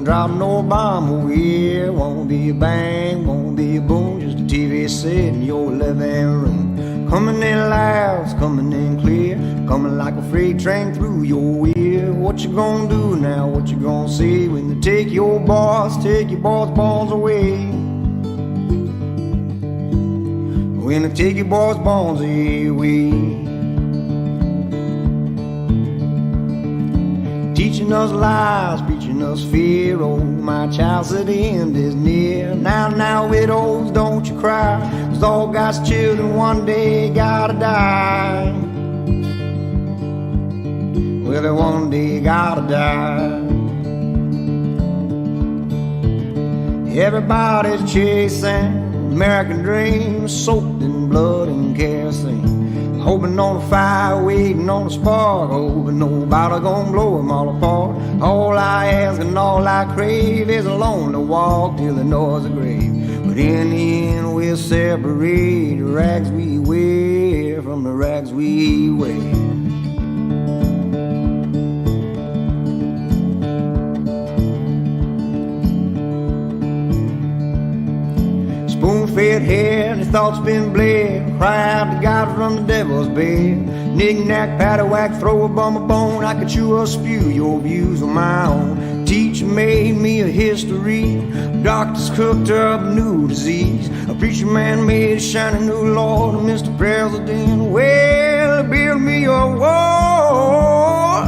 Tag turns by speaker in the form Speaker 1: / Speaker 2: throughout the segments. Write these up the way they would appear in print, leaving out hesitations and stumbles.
Speaker 1: drop no bomb over here. Won't be a bang, won't be a boom, just a TV set in your living room. Coming in loud, it's coming in clear, coming like a freight train through your ear. What you gonna do now, what you gonna say when they take your boys bones away? When they take your boys bones away. Teaching us lies, preaching us fear. Oh, my child said the end is near. Now, widows, don't you cry, 'cause all God's children one day gotta die. Well, they one day gotta die. Everybody's chasing American dreams, soaked in blood and kerosene. Hoping on a fire, waiting on a spark, hoping nobody gonna blow them all apart. All I ask and all I crave is a lonely walk till the noise of grave. But in the end we'll separate the rags we wear from the rags we wear. Spoon-fed hair and his thoughts been bled. Cry out to God from the devil's bed. Knick-knack, paddywhack, throw a bum a bone. I could chew or spew your views on my own. Teacher made me a history. Doctors cooked up a new disease. A preacher man made a shiny new Lord. Mr. President, well, build me a wall.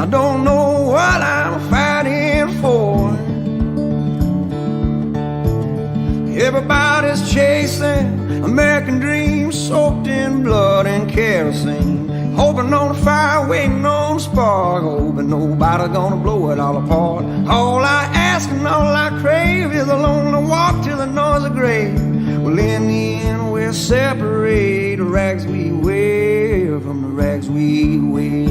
Speaker 1: I don't know what I'm fighting for. Everybody's chasing American dreams, soaked in blood and kerosene. Hoping on a fire, waiting on a spark, hoping nobody gonna blow it all apart. All I ask and all I crave is a lonely walk till the noise of grave. Well, in the end we'll separate the rags we wear from the rags we wear.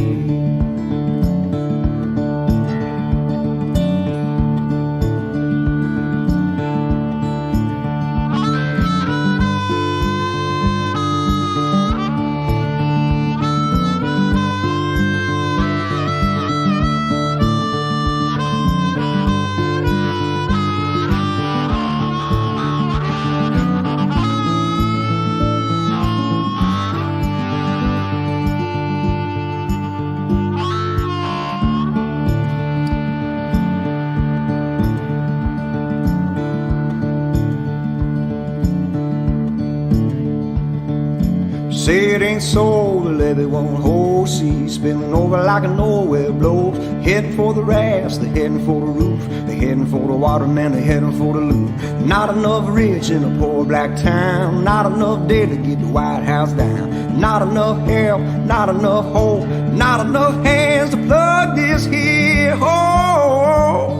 Speaker 1: Say it ain't so, the levee won't hold. See, spilling over like a nowhere blows. Heading for the rafts, they're heading for the roof. They're heading for the water, man, they're heading for the loot. Not enough rich in a poor black town. Not enough dead to get the White House down. Not enough help, not enough hope. Not enough hands to plug this here hole.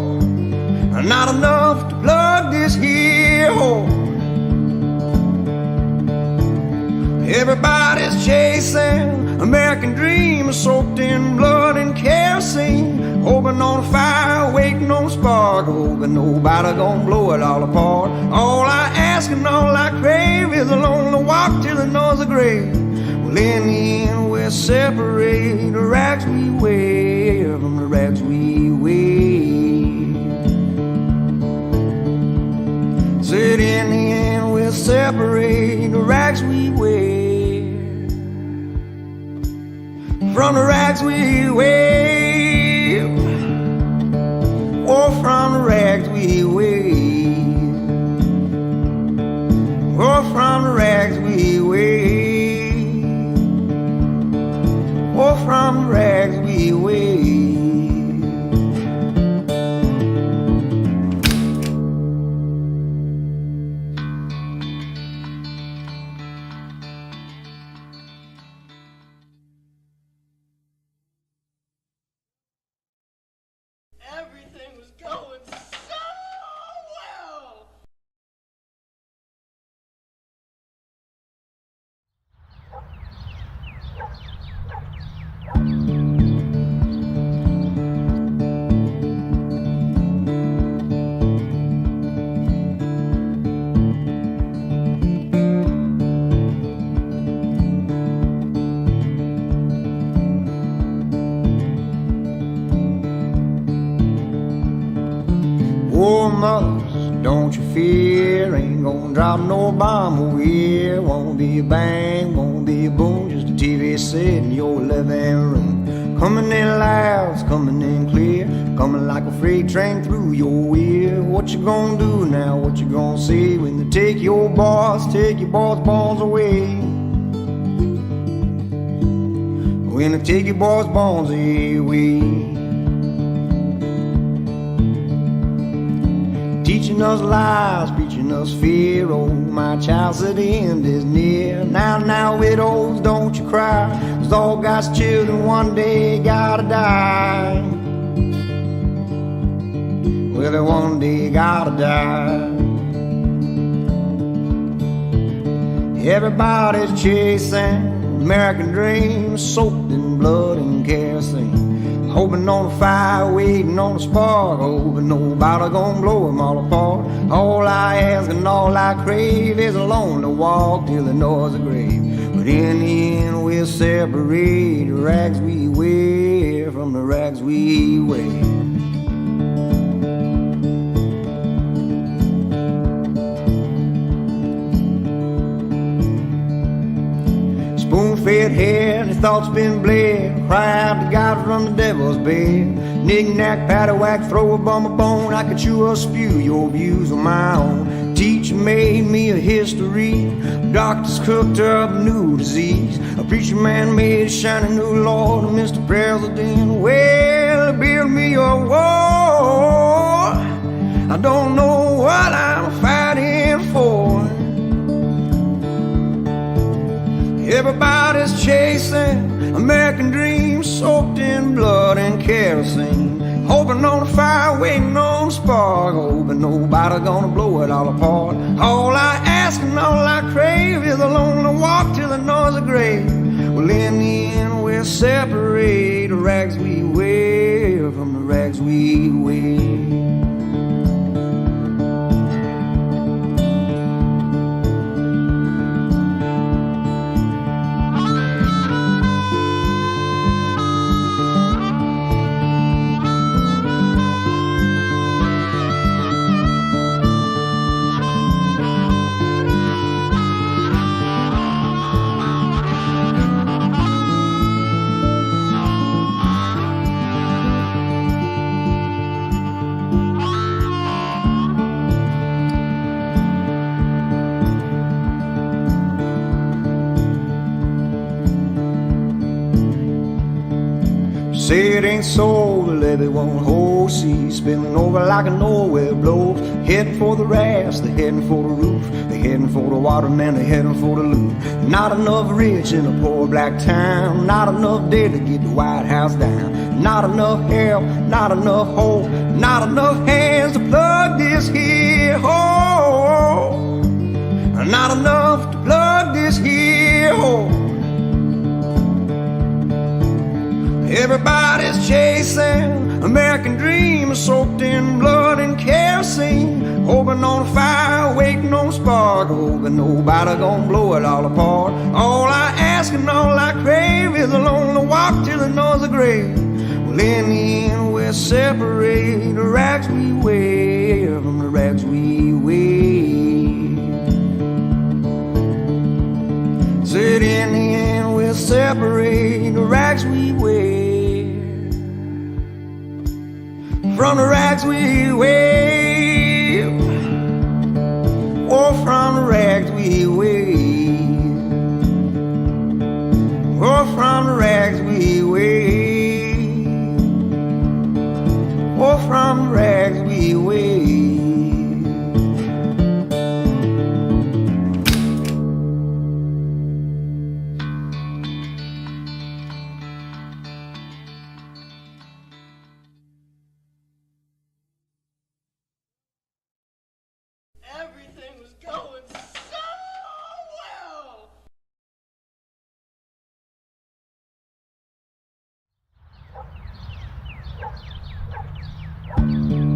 Speaker 1: Not enough to plug this here hole. Everybody's chasing American dreams, soaked in blood and kerosene. Hoping on a fire, waiting on a spark, hoping nobody gonna blow it all apart. All I ask and all I crave is a lonely walk till the noise of grave. Well, in the end we'll separate the rags we wear from the rags we wear. Said in the end we'll separate the rags we wear from the rags we wear. Oh, from the rags we wear. Oh, from the rags we wear. Oh, from the rags we wear.
Speaker 2: Everything was going so well.
Speaker 1: Oh, mothers, don't you fear, ain't gonna drop no bomb over here. Won't be a bang, won't be a boom, just a TV set in your living room. Coming in loud, it's coming in clear, coming like a freight train through your ear. What you gonna do now, what you gonna say when they take your boss bones away? When they take your boss bones away. Teaching us lies, preaching us fear. Oh, my child said the end is near. Now, widows, don't you cry, 'cause all God's children one day gotta die. Well, they one day gotta die. Everybody's chasing American dreams, soaked in blood and kerosene. Hoping on a fire, waiting on a spark, hoping nobody gonna blow them all apart. All I ask and all I crave is alone to walk till the noise of grave. But in the end we'll separate the rags we wear from the rags we wear. Spoon-fed hair and his thoughts been bled. Cry out to God from the devil's bed. Knick-knack, paddywhack, throw a bum a bone. I could chew or spew your views on my own. Teacher made me a history. Doctors cooked up a new disease. A preacher man made a shiny new Lord. Mr. President, well, build me a wall. I don't know what I'm fighting for. Everybody's chasing American dreams, soaked in blood and kerosene. Hoping on a fire, waiting on a spark, hoping nobody gonna blow it all apart. All I ask and all I crave is alone to walk till the noise of grave. Well, in the end we'll separate the rags we wear from the rags we wear. Say it ain't so, the levee won't hold. See, spilling over like a nowhere blow. Heading for the rafts, they're heading for the roof. They're heading for the water, man, they're heading for the loot. Not enough rich in a poor black town. Not enough dead to get the White House down. Not enough help, not enough hope. Not enough hands to plug this here hole. Not enough to plug this here hole. Everybody's chasing American dreams, soaked in blood and kerosene. Hoping on a fire, waiting on a spark, hoping nobody gonna blow it all apart. All I ask and all I crave is alone to walk till the noise of grave. Well, in the end we'll separate the rags we wear from the rags we wear. Said in the end we'll separate the rags we wear from the rags we wear. Oh, from the rags we wear. Oh, from the rags we wear. Oh, from the rags we wear.
Speaker 2: Everything was going so well.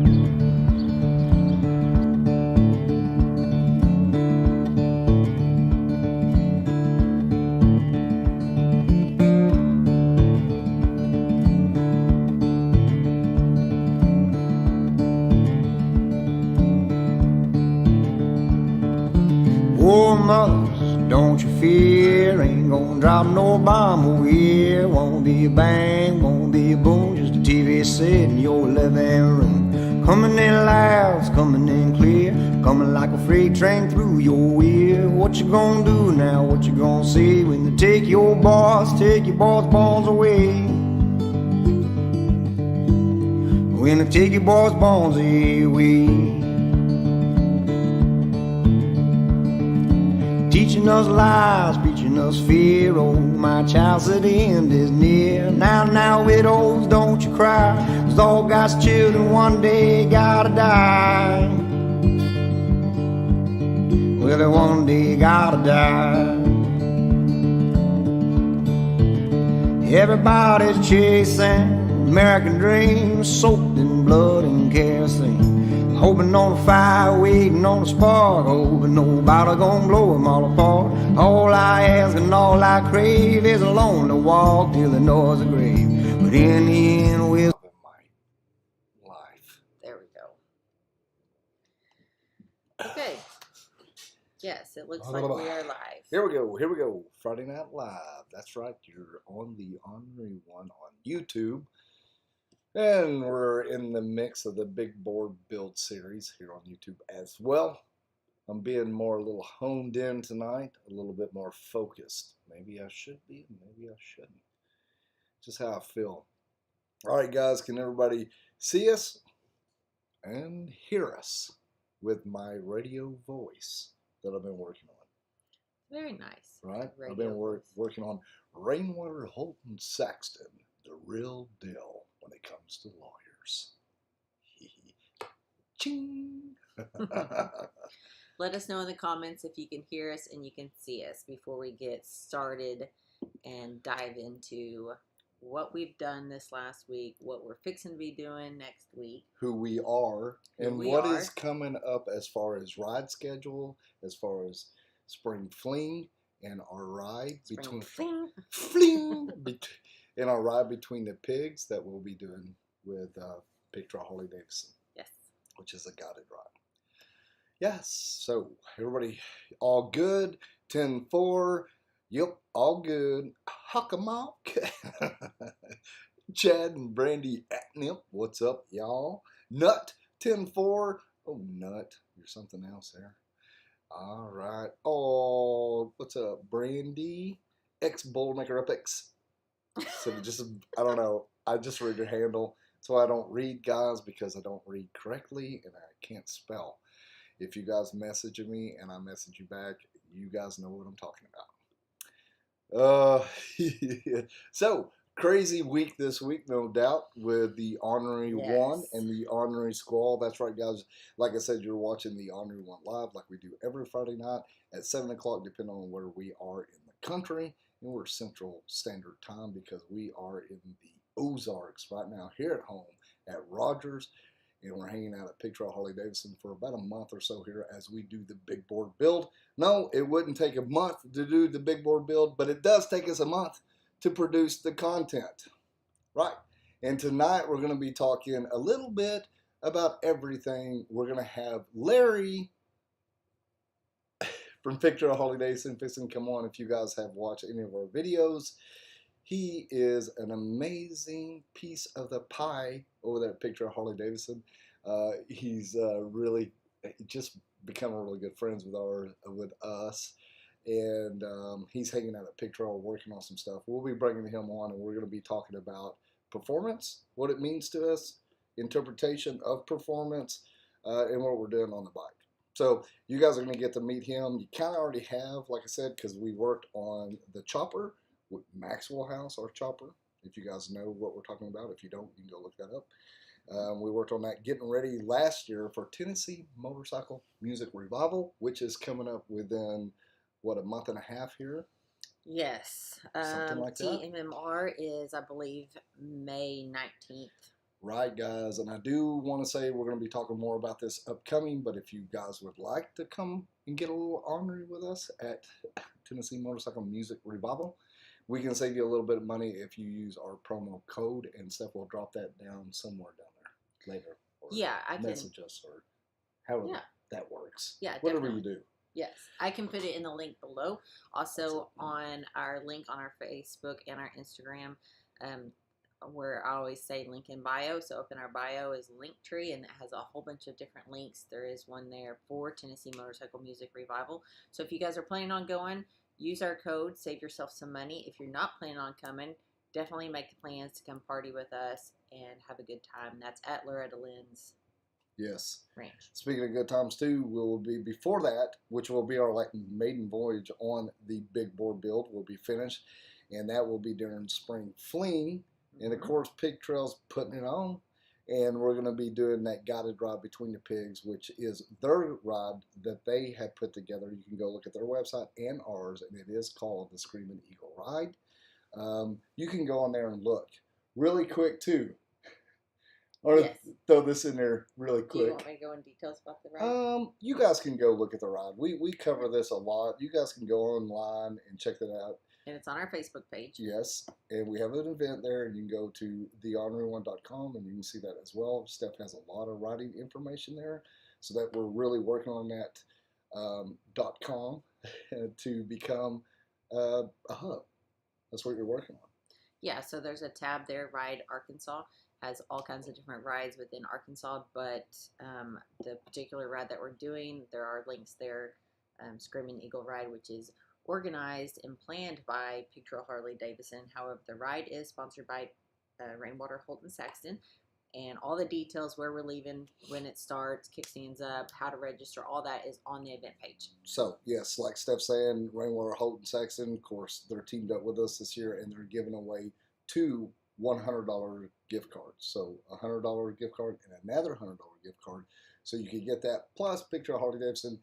Speaker 1: Oh, mothers, don't you fear, ain't gonna drop no bomb over here. Won't be a bang, won't be a boom, just a TV set in your living room. Coming in loud, it's coming in clear, coming like a freight train through your ear. What you gonna do now, what you gonna say when they take your boss bones away? When they take your boss bones away. Teaching us lies, preaching us fear. Oh, my child said the end is near. Now, widows, don't you cry, 'cause all God's children one day gotta die. Well, they one day gotta die. Everybody's chasing American dreams, soaked in blood and kerosene. Hoping on a fire, waiting on a spark, hoping nobody gonna blow them all apart. All I ask and all I crave is a lonely walk till the noise of grave. But in the end, we'll
Speaker 3: my life.
Speaker 4: There we go. Okay. Yes, it looks like we are live.
Speaker 3: Here we go. Friday Night Live. That's right. You're on the Ornery One on YouTube. And we're in the mix of the Big Board Build series here on YouTube as well. I'm being a little honed in tonight, a little bit more focused. Maybe I should be, maybe I shouldn't. Just how I feel. All right, guys, can everybody see us and hear us with my radio voice that I've been working on?
Speaker 4: Very nice.
Speaker 3: Right?
Speaker 4: Radio
Speaker 3: I've been
Speaker 4: voice.
Speaker 3: working on Rainwater, Holton, Saxton, the real deal when it comes to lawyers. Ching!
Speaker 4: Let us know in the comments if you can hear us and you can see us before we get started and dive into what we've done this last week, what we're fixing to be doing next week.
Speaker 3: Who we are, and
Speaker 4: we
Speaker 3: what
Speaker 4: are.
Speaker 3: is coming up as far as ride schedule, as far as spring fling, and our ride between and our ride between the pigs that we'll be doing with Pig Trail Harley-Davidson.
Speaker 4: Yes.
Speaker 3: Which is a guided ride. Yes. So everybody, all good? 10-4. Yep, all good. Huckamock. Chad and Brandy Atnip. What's up, y'all? Nut 10-4. Oh, Nut. You're something else there. All right. Oh, what's up, Brandy? Ex-Bouldermaker Epics. So just, I don't know. I just read your handle. So I don't read, guys, because I don't read correctly and I can't spell. If you guys message me and I message you back, you guys know what I'm talking about. So, crazy week this week, no doubt, with the Ornery One and the Ornery Squall. That's right, guys. Like I said, you're watching the Ornery One live like we do every Friday night at 7 o'clock, depending on where we are in the country. And we're Central Standard Time because we are in the Ozarks right now here at home at Rogers. And we're hanging out at Pig Trail Harley-Davidson for about a month or so here as we do the big board build. No, it wouldn't take a month to do the big board build, but it does take us a month to produce the content. Right. And tonight we're going to be talking a little bit about everything. We're going to have Larry from Pig Trail Harley-Davidson fixing to come on if you guys have watched any of our videos. He is an amazing piece of the pie over there at Pig Trail Harley-Davidson. He's really just become really good friends with us. And he's hanging out at Pig Trail working on some stuff. We'll be bringing him on and we're going to be talking about performance, what it means to us, interpretation of performance, and what we're doing on the bike. So you guys are going to get to meet him. You kind of already have, like I said, because we worked on the chopper with Maxwell House, our chopper. If you guys know what we're talking about. If you don't, you can go look that up. We worked on that getting ready last year for Tennessee Motorcycle Music Revival, which is coming up within, what, a month and a half here?
Speaker 4: Yes.
Speaker 3: Something like that.
Speaker 4: TMMR is, I believe, May 19th.
Speaker 3: Right, guys, and I do want to say we're going to be talking more about this upcoming, but if you guys would like to come and get a little ornery with us at Tennessee Motorcycle Music Revival, we can save you a little bit of money if you use our promo code and stuff. We'll drop that down somewhere down there later. Or
Speaker 4: yeah, I can
Speaker 3: message us or however that works.
Speaker 4: Yeah,
Speaker 3: whatever
Speaker 4: definitely.
Speaker 3: you do.
Speaker 4: Yes, I can put it in the link below. Also on our link on our Facebook and our Instagram, where I always say link in bio. So up in our bio is Linktree, and it has a whole bunch of different links. There is one there for Tennessee Motorcycle Music Revival. So if you guys are planning on going, use our code, save yourself some money. If you're not planning on coming, definitely make the plans to come party with us and have a good time. That's at Loretta Lynn's
Speaker 3: Yes.
Speaker 4: Ranch.
Speaker 3: Speaking of good times too, we'll be before that, which will be our like maiden voyage on the big bore build, will be finished, and that will be during spring fling. And of course, Pig Trail's putting it on, and we're going to be doing that guided ride between the pigs, which is their ride that they have put together. You can go look at their website and ours, and it is called the Screaming Eagle Ride. You can go on there and look really quick too. Or
Speaker 4: Yes.
Speaker 3: throw this in there really
Speaker 4: Do
Speaker 3: quick.
Speaker 4: you want me to go in details about the ride?
Speaker 3: You guys can go look at the ride. We cover this a lot. You guys can go online and check that out.
Speaker 4: And it's on our Facebook page.
Speaker 3: Yes, and we have an event there, and you can go to theorneryone.com, and you can see that as well. Steph has a lot of writing information there, so that we're really working on that .com to become a hub. That's what you're working on.
Speaker 4: Yeah, so there's a tab there, Ride Arkansas. Has all kinds of different rides within Arkansas, but the particular ride that we're doing, there are links there. Screaming Eagle Ride, which is organized and planned by Pig Trail Harley-Davidson. However, the ride is sponsored by Rainwater, Holt, and Saxton. And all the details, where we're leaving, when it starts, kickstands up, how to register, all that is on the event page.
Speaker 3: So, yes, like Steph saying, Rainwater, Holt, and Saxton, of course, they're teamed up with us this year, and they're giving away 2 $100 gift cards. So a $100 gift card and another $100 gift card. So you can get that. Plus, Pig Trail Harley-Davidson,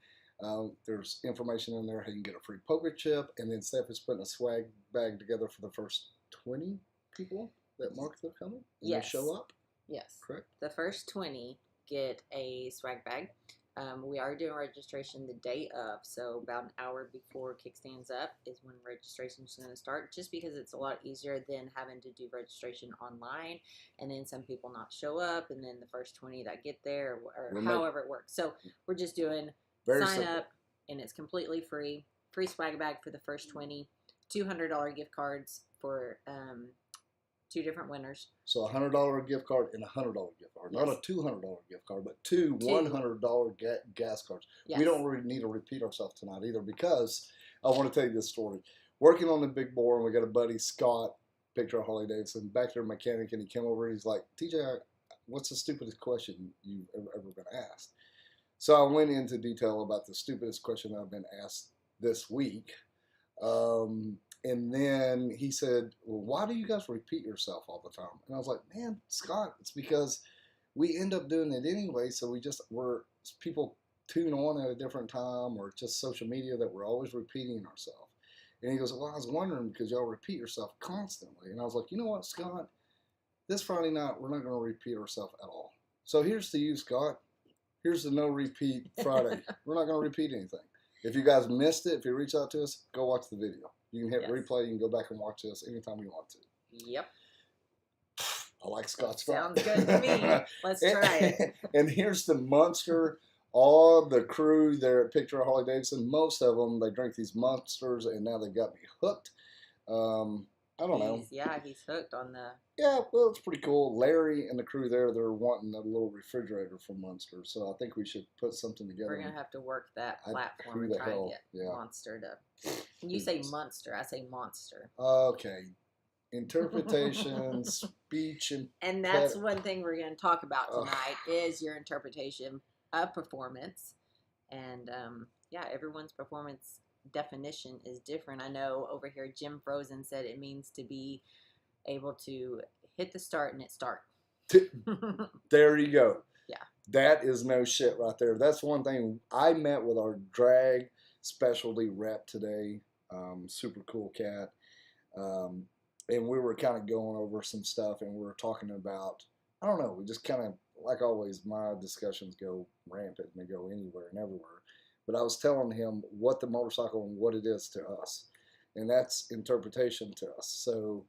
Speaker 3: there's information in there how you can get a free poker chip. And then Steph is putting a swag bag together for the first 20 people that mark they're coming. And
Speaker 4: Yes.
Speaker 3: they show up.
Speaker 4: Yes.
Speaker 3: Correct.
Speaker 4: The first 20 get a swag bag. We are doing registration the day of, so about an hour before kickstands up is when registration is going to start, just because it's a lot easier than having to do registration online and then some people not show up and then the first 20 that get there, or however it works. So we're just doing sign up, and it's completely free swag bag for the first 20, $200 gift cards for 2 different winners.
Speaker 3: So a $100 gift card and a $100 gift card.
Speaker 4: Yes.
Speaker 3: Not a $200 gift card, but two $100 gas cards.
Speaker 4: Yes.
Speaker 3: We don't really need to repeat ourselves tonight either, because I want to tell you this story. Working on the big bore, and we got a buddy, Scott, Pig Trail Harley-Davidson, back there mechanic, and he came over and he's like, TJ, what's the stupidest question you've ever been asked? So I went into detail about the stupidest question I've been asked this week. And then he said, well, why do you guys repeat yourself all the time? And I was like, man, Scott, it's because we end up doing it anyway. So people tune on at a different time, or just social media, that we're always repeating ourselves. And he goes, well, I was wondering because y'all repeat yourself constantly. And I was like, you know what, Scott, this Friday night, we're not going to repeat ourselves at all. So here's to you, Scott. Here's the no repeat Friday. We're not going to repeat anything. If you guys missed it, if you reach out to us, go watch the video. You can hit replay. You can go back and watch this anytime you want to.
Speaker 4: Yep.
Speaker 3: I like Scott's.
Speaker 4: Sounds good to me. Let's try it.
Speaker 3: And here's the monster. All the crew there at Pig Trail Harley-Davidson, most of them, they drink these monsters, and now they got me hooked. I don't know.
Speaker 4: Yeah, he's hooked on the...
Speaker 3: Yeah, well, it's pretty cool. Larry and the crew there, they're wanting a little refrigerator from Monster, so I think we should put something together.
Speaker 4: We're going to have to work that platform
Speaker 3: who
Speaker 4: and
Speaker 3: the
Speaker 4: try
Speaker 3: hell?
Speaker 4: to get
Speaker 3: Yeah.
Speaker 4: Monster to... When you say monster, I say monster.
Speaker 3: Okay. Interpretation, speech,
Speaker 4: And that's one thing we're going to talk about tonight is your interpretation of performance. And, yeah, everyone's performance definition is different. I know over here Jim Frozen said it means to be able to hit the start and it start.
Speaker 3: There you go.
Speaker 4: Yeah.
Speaker 3: That is no shit right there. That's one thing. I met with our drag specialty rep today. Super cool cat. And we were kind of going over some stuff, and we were talking about, I don't know, we just kind of, like always, my discussions go rampant and they go anywhere and everywhere. But I was telling him what the motorcycle and what it is to us. And that's interpretation to us. So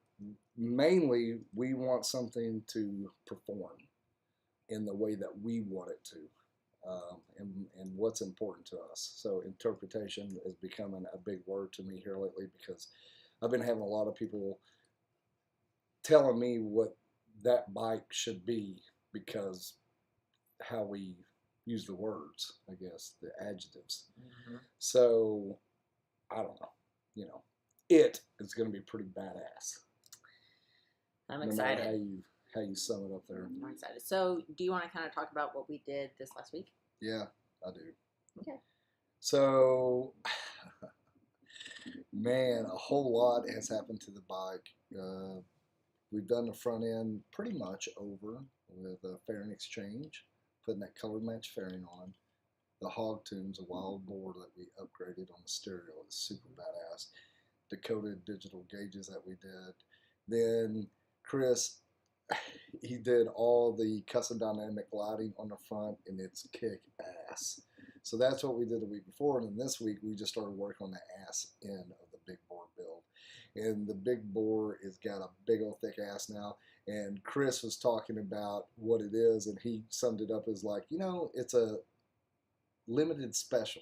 Speaker 3: mainly we want something to perform in the way that we want it to. and what's important to us. So interpretation is becoming a big word to me here lately because I've been having a lot of people telling me what that bike should be because how we use the words, I guess, the adjectives.
Speaker 4: Mm-hmm.
Speaker 3: So I don't know, it is going to be pretty badass.
Speaker 4: I'm
Speaker 3: no
Speaker 4: excited.
Speaker 3: matter how you sum it up there.
Speaker 4: I'm excited. So, do you want to kind of talk about what we did this last week?
Speaker 3: Yeah, I do.
Speaker 4: Okay.
Speaker 3: So, man, a whole lot has happened to the bike. We've done the front end pretty much over with a fairing exchange, putting that color match fairing on. The hog tune's a wild boar that we upgraded on the stereo. It's super badass. Decoded digital gauges that we did. Then Chris, he did all the custom dynamic lighting on the front, and it's kick ass. So that's what we did the week before, and then this week we just started working on the ass end of the big bore build. And the big bore has got a big old thick ass now. And Chris was talking about what it is, and he summed it up as like, it's a limited special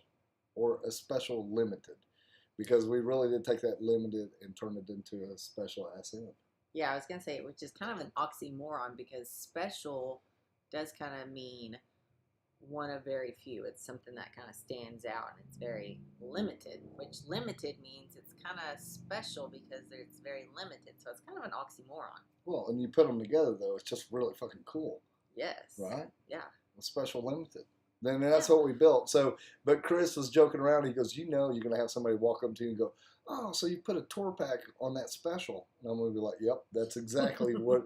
Speaker 3: or a special limited, because we really did take that limited and turn it into a special ass end.
Speaker 4: Yeah, I was going to say, which is kind of an oxymoron because special does kind of mean one of very few. It's something that kind of stands out, and it's very limited, which limited means it's kind of special because it's very limited. So it's kind of an oxymoron.
Speaker 3: Well, and you put them together, though, it's just really fucking cool.
Speaker 4: Yes.
Speaker 3: Right?
Speaker 4: Yeah.
Speaker 3: A special limited. Then that's what we built. So, but Chris was joking around. He goes, you're going to have somebody walk up to you and go, oh, so you put a tour pack on that special. And I'm going to be like, yep, that's exactly what.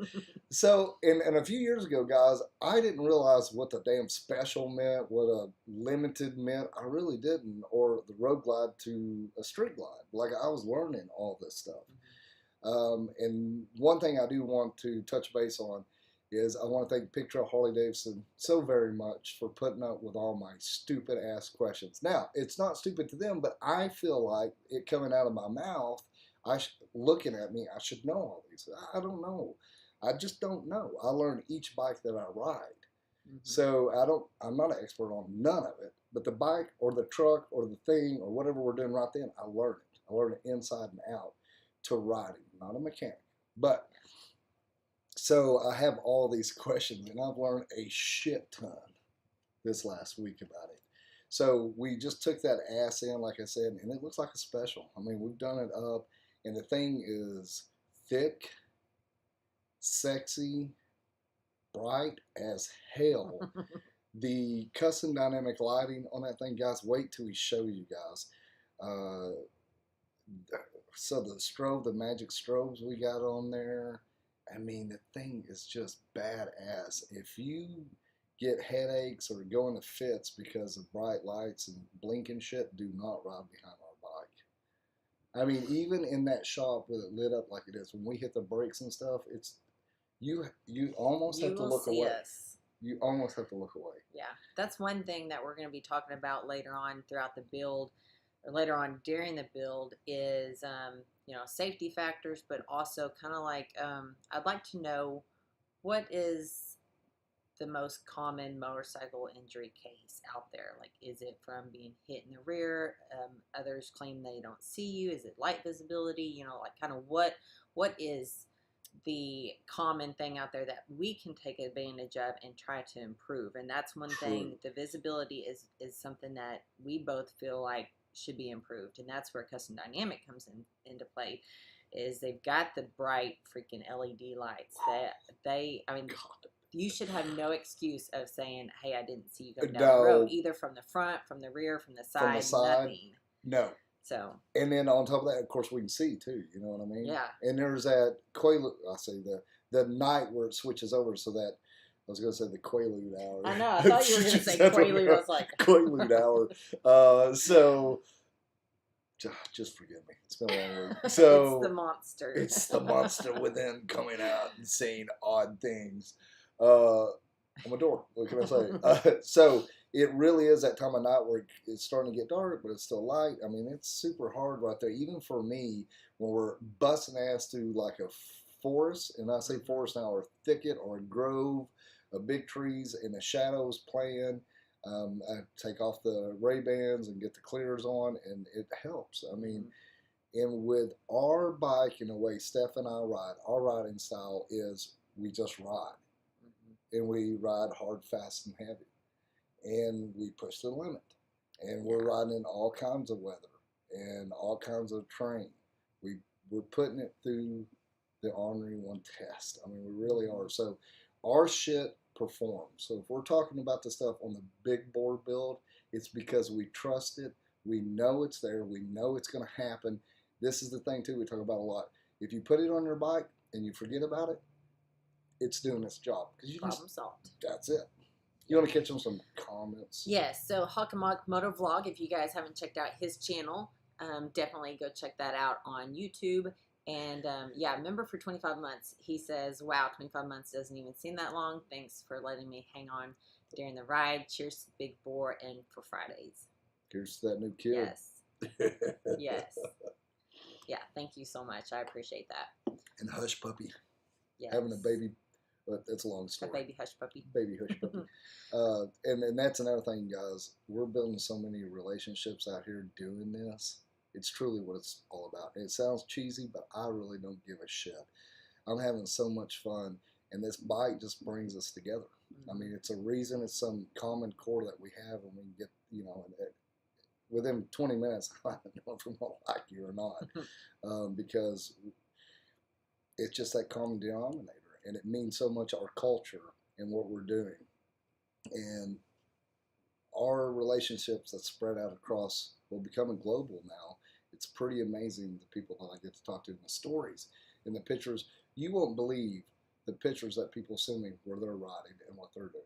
Speaker 3: So, and a few years ago, guys, I didn't realize what the damn special meant, what a limited meant. I really didn't. Or the road glide to a street glide. Like, I was learning all this stuff. And one thing I do want to touch base on is I want to thank Pig Trail Harley-Davidson so very much for putting up with all my stupid ass questions. Now, it's not stupid to them, but I feel like it coming out of my mouth, looking at me, I should know all these. I don't know. I just don't know. I learn each bike that I ride. Mm-hmm. So I'm not an expert on none of it, but the bike or the truck or the thing or whatever we're doing right then, I learn it. I learn it inside and out to riding, not a mechanic. But so I have all these questions, and I've learned a shit ton this last week about it. So we just took that ass in, like I said, and it looks like a special. I mean, we've done it up, and the thing is thick, sexy, bright as hell. The custom dynamic lighting on that thing, guys, wait till we show you guys. So the magic strobes we got on there, I mean, the thing is just badass. If you get headaches or go into fits because of bright lights and blinking shit, do not ride behind our bike. I mean, even in that shop with it lit up like it is, when we hit the brakes and stuff, it's you almost have to look away. You almost have to look away. Yeah,
Speaker 4: that's one thing that we're going to be talking about later on throughout the build, or later on during the build, is safety factors, but also kind of like I'd like to know what is the most common motorcycle injury case out there. Like, is it from being hit in the rear? Others claim they don't see you. Is it light visibility? Like kind of what is the common thing out there that we can take advantage of and try to improve? And that's one thing. The visibility is something that we both feel like should be improved, and that's where custom dynamic comes into play. Is they've got the bright freaking LED lights that you should have no excuse of saying, hey, I didn't see you go down the road, either from the front, from the rear, from the side, nothing.
Speaker 3: No.
Speaker 4: So,
Speaker 3: and then on top of that, of course, we can see too. You know what I mean?
Speaker 4: Yeah.
Speaker 3: And there's that Quaalude. I say the night where it switches over, so that I was going to say the Quaalude hour.
Speaker 4: I know. I thought you were going to say Quaalude. I was like
Speaker 3: Quaalude hour. So just forgive me. It's been a long week. So
Speaker 4: it's the monster.
Speaker 3: It's the monster within coming out and saying odd things. I'm a dork. What can I say? So it really is that time of night where it's starting to get dark, but it's still light. I mean, it's super hard right there. Even for me, when we're busting ass through like a forest, and I say forest now, or a thicket or a grove of big trees and the shadows playing, I take off the Ray-Bans and get the clears on, and it helps. I mean, and with our bike, in a way, Steph and I ride, our riding style is we just ride. And we ride hard, fast, and heavy. And we push the limit. And we're riding in all kinds of weather and all kinds of terrain. We're putting it through the Ornery One test. I mean, we really are. So our shit performs. So if we're talking about the stuff on the big board build, it's because we trust it. We know it's there. We know it's going to happen. This is the thing, too, we talk about a lot. If you put it on your bike and you forget about it, it's doing its job.
Speaker 4: Problem solved.
Speaker 3: That's it. You want to catch on some comments?
Speaker 4: Yes. So Hawkamok Moto Vlog, if you guys haven't checked out his channel, definitely go check that out on YouTube. And yeah, member for 25 months. He says, wow, 25 months doesn't even seem that long. Thanks for letting me hang on during the ride. Cheers to Big Boar and for Fridays.
Speaker 3: Here's that new kid.
Speaker 4: Yes. Yes. Yeah, thank you so much. I appreciate that.
Speaker 3: And Hush Puppy.
Speaker 4: Yes.
Speaker 3: Having a baby, but it's a long
Speaker 4: A
Speaker 3: story.
Speaker 4: baby hush puppy.
Speaker 3: Baby Hush Puppy. And that's another thing, guys. We're building so many relationships out here doing this. It's truly what it's all about. And it sounds cheesy, but I really don't give a shit. I'm having so much fun, and this bike just brings us together. I mean, it's a reason. It's some common core that we have, and we can get, you know, within 20 minutes, I don't know if we're going to like you or not, because it's just that common denominator, and it means so much our culture and what we're doing. And our relationships that spread out across, well, becoming global now, it's pretty amazing the people that I get to talk to, and the stories and the pictures. You won't believe the pictures that people send me where they're riding and what they're doing.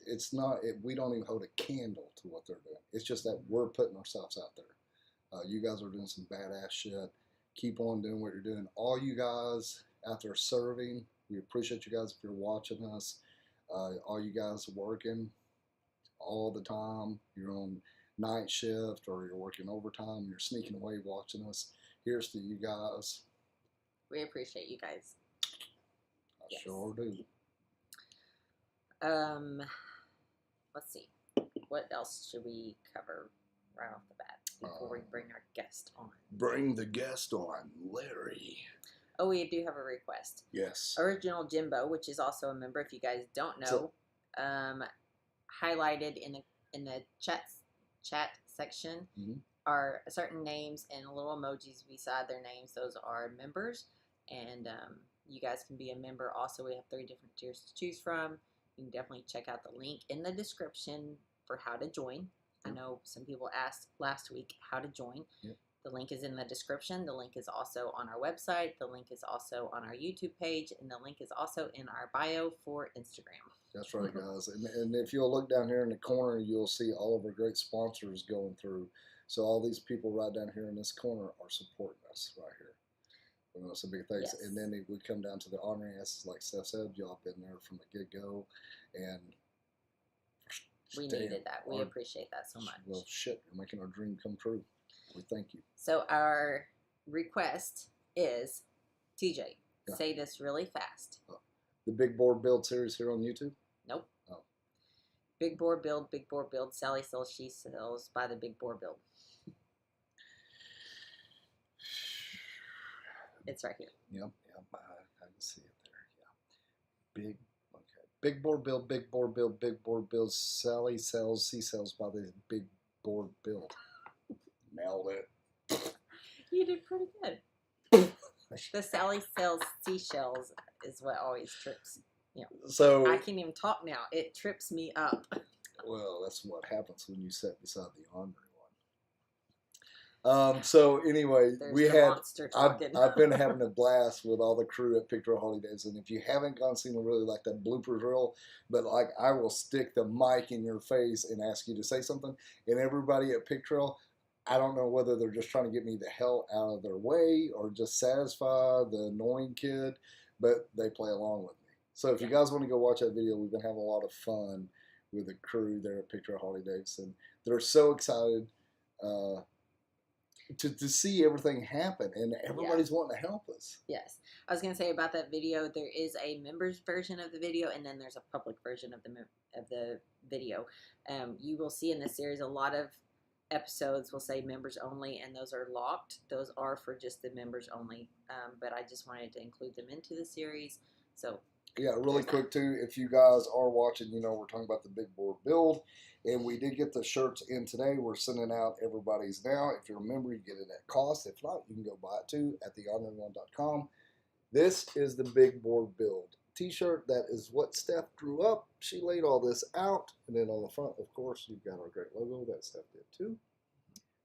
Speaker 3: It's not, we don't even hold a candle to what they're doing. It's just that we're putting ourselves out there. You guys are doing some badass shit. Keep on doing what you're doing. All you guys out there serving, we appreciate you guys if you're watching us. All you guys working all the time. You're on night shift or you're working overtime. You're sneaking away watching us. Here's to you guys.
Speaker 4: We appreciate you guys.
Speaker 3: I
Speaker 4: Yes.
Speaker 3: sure do.
Speaker 4: Let's see. What else should we cover right off the bat before we bring our guest on?
Speaker 3: Bring the guest on, Larry.
Speaker 4: Oh, we do have a request.
Speaker 3: Yes.
Speaker 4: Original Jimbo, which is also a member, if you guys don't know, highlighted in the chat section are certain names and little emojis beside their names. Those are members, and you guys can be a member. Also, we have 3 different tiers to choose from. You can definitely check out the link in the description for how to join. I know some people asked last week how to join.
Speaker 3: Yep.
Speaker 4: The link is in the description. The link is also on our website. The link is also on our YouTube page. And the link is also in our bio for Instagram.
Speaker 3: That's right, guys. And if you'll look down here in the corner, you'll see all of our great sponsors going through. So all these people right down here in this corner are supporting us right here. You know, so big thanks.
Speaker 4: Yes.
Speaker 3: And then we come down to the honoring us, like Steph said, y'all been there from the get-go. And
Speaker 4: We needed that. We appreciate that so much.
Speaker 3: Well, shit, you're making our dream come true. We thank you.
Speaker 4: So our request is, TJ,
Speaker 3: Yeah.
Speaker 4: say this really fast.
Speaker 3: The Big Board Build series here on YouTube?
Speaker 4: Nope.
Speaker 3: Oh.
Speaker 4: Big Boar Build, Big Boar Build, Sally sells, she sells by the Big Boar Build. It's right here.
Speaker 3: Yep, I can see it there. Yeah. Big Board Build, Big Board Build, Big Board Build. Sally sells, she sells by the Big Board Build. Nailed it.
Speaker 4: You did pretty good. The Sally sells seashells is what always trips. You know,
Speaker 3: So
Speaker 4: I can't even talk now. It trips me up.
Speaker 3: well, that's what happens when you sit beside the Ornery One. So anyway,
Speaker 4: There's
Speaker 3: we
Speaker 4: the
Speaker 3: had.
Speaker 4: monster talking.
Speaker 3: I've been having a blast with all the crew at Pig Trail Harley-Davidson. If you haven't gone seen really like that blooper reel, but like I will stick the mic in your face and ask you to say something. And everybody at Pig Trail, I don't know whether they're just trying to get me the hell out of their way or just satisfy the annoying kid, but they play along with me. So if you guys want to go watch that video, we've been having a lot of fun with the crew there at Pig Trail Harley-Davidson. They're so excited to see everything happen, and everybody's wanting to help us.
Speaker 4: Yes. I was going to say about that video, there is a members version of the video, and then there's a public version of the video. You will see in this series a lot of episodes will say members only, and those are locked. Those are for just the members only. But I just wanted to include them into the series. So
Speaker 3: yeah, really quick too. If you guys are watching, you know we're talking about the big board build, and we did get the shirts in today. We're sending out everybody's now. If you remember, you get it at cost. If not, you can go buy it too at theorneryone.com. This is the big board build t-shirt. That is what Steph drew up. She laid all this out, and then on the front, of course, you've got our great logo that Steph did too.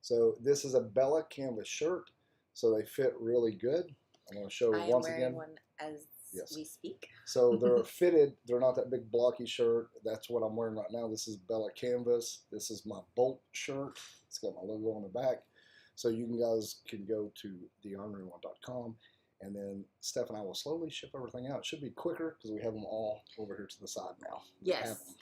Speaker 3: So this is a Bella canvas shirt, so they fit really good. I'm going to show
Speaker 4: I am
Speaker 3: once
Speaker 4: wearing
Speaker 3: again.
Speaker 4: one as
Speaker 3: Yes.
Speaker 4: we speak.
Speaker 3: So they're fitted. They're not that big blocky shirt. That's what I'm wearing right now. This is Bella canvas. This is my Bolt shirt. It's got my logo on the back. So you guys can go to theorneryone.com, and then Steph and I will slowly ship everything out. It should be quicker because we have them all over here to the side now.
Speaker 4: Yes.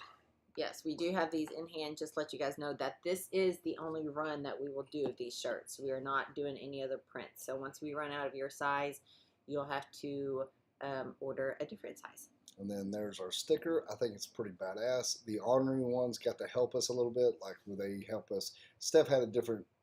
Speaker 4: Yes, we do have these in hand. Just let you guys know that this is the only run that we will do of these shirts. We are not doing any other prints. So once we run out of your size, you'll have to order a different size.
Speaker 3: And then there's our sticker. I think it's pretty badass. The Ornery One's got to help us a little bit. Like they help us. Steph had a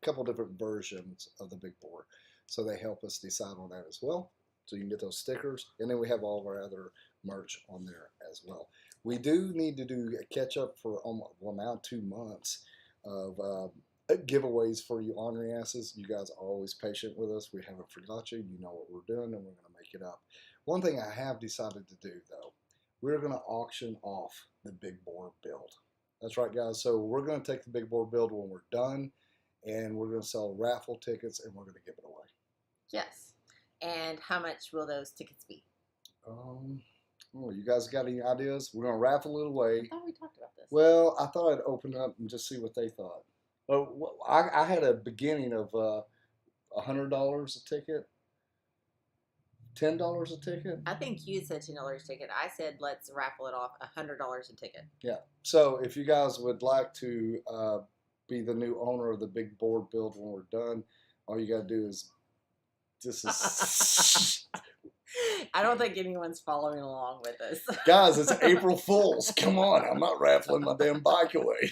Speaker 3: couple different versions of the big board, so they help us decide on that as well. So you can get those stickers, and then we have all of our other merch on there as well. We do need to do a catch up for well now 2 months of giveaways for you ornery asses. You guys are always patient with us. We haven't forgot you. You know what we're doing, and we're going to make it up. One thing I have decided to do though, we're going to auction off the big board build. That's right, guys. So we're going to take the big board build when we're done, and we're going to sell raffle tickets, and we're going to give it away.
Speaker 4: Yes. And how much will those tickets be?
Speaker 3: Oh, you guys got any ideas? We're going to raffle it away.
Speaker 4: Oh, we talked about this.
Speaker 3: Well, I thought I'd open up and just see what they thought. I had a beginning of $100 a ticket, $10 a ticket.
Speaker 4: I think you said $10 a ticket. I said let's raffle it off $100 a ticket.
Speaker 3: Yeah. So if you guys would like to be the new owner of the big board build when we're done, all you got to do is
Speaker 4: I don't think anyone's following along with us.
Speaker 3: Guys, it's April Fool's. Come on, I'm not raffling my damn bike away.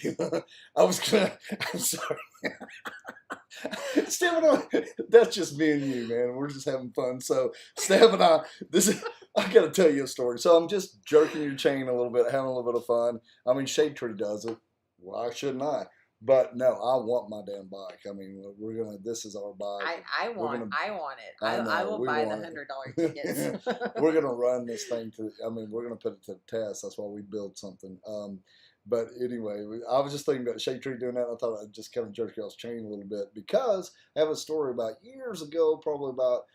Speaker 3: I'm sorry. Steph and I, that's just me and you, man. We're just having fun. So Steph and I got to tell you a story. So I'm just jerking your chain a little bit, having a little bit of fun. I mean, Shade Tree does it. Why shouldn't I? But no, I want my damn bike. I mean, this is our bike.
Speaker 4: I want it. I will buy the $100 tickets.
Speaker 3: We're gonna run this thing we're gonna put it to the test. That's why we build something. But anyway, I was just thinking about Shade Tree doing that. I thought I'd just kind of jerk y'all's chain a little bit, because I have a story about years ago, probably about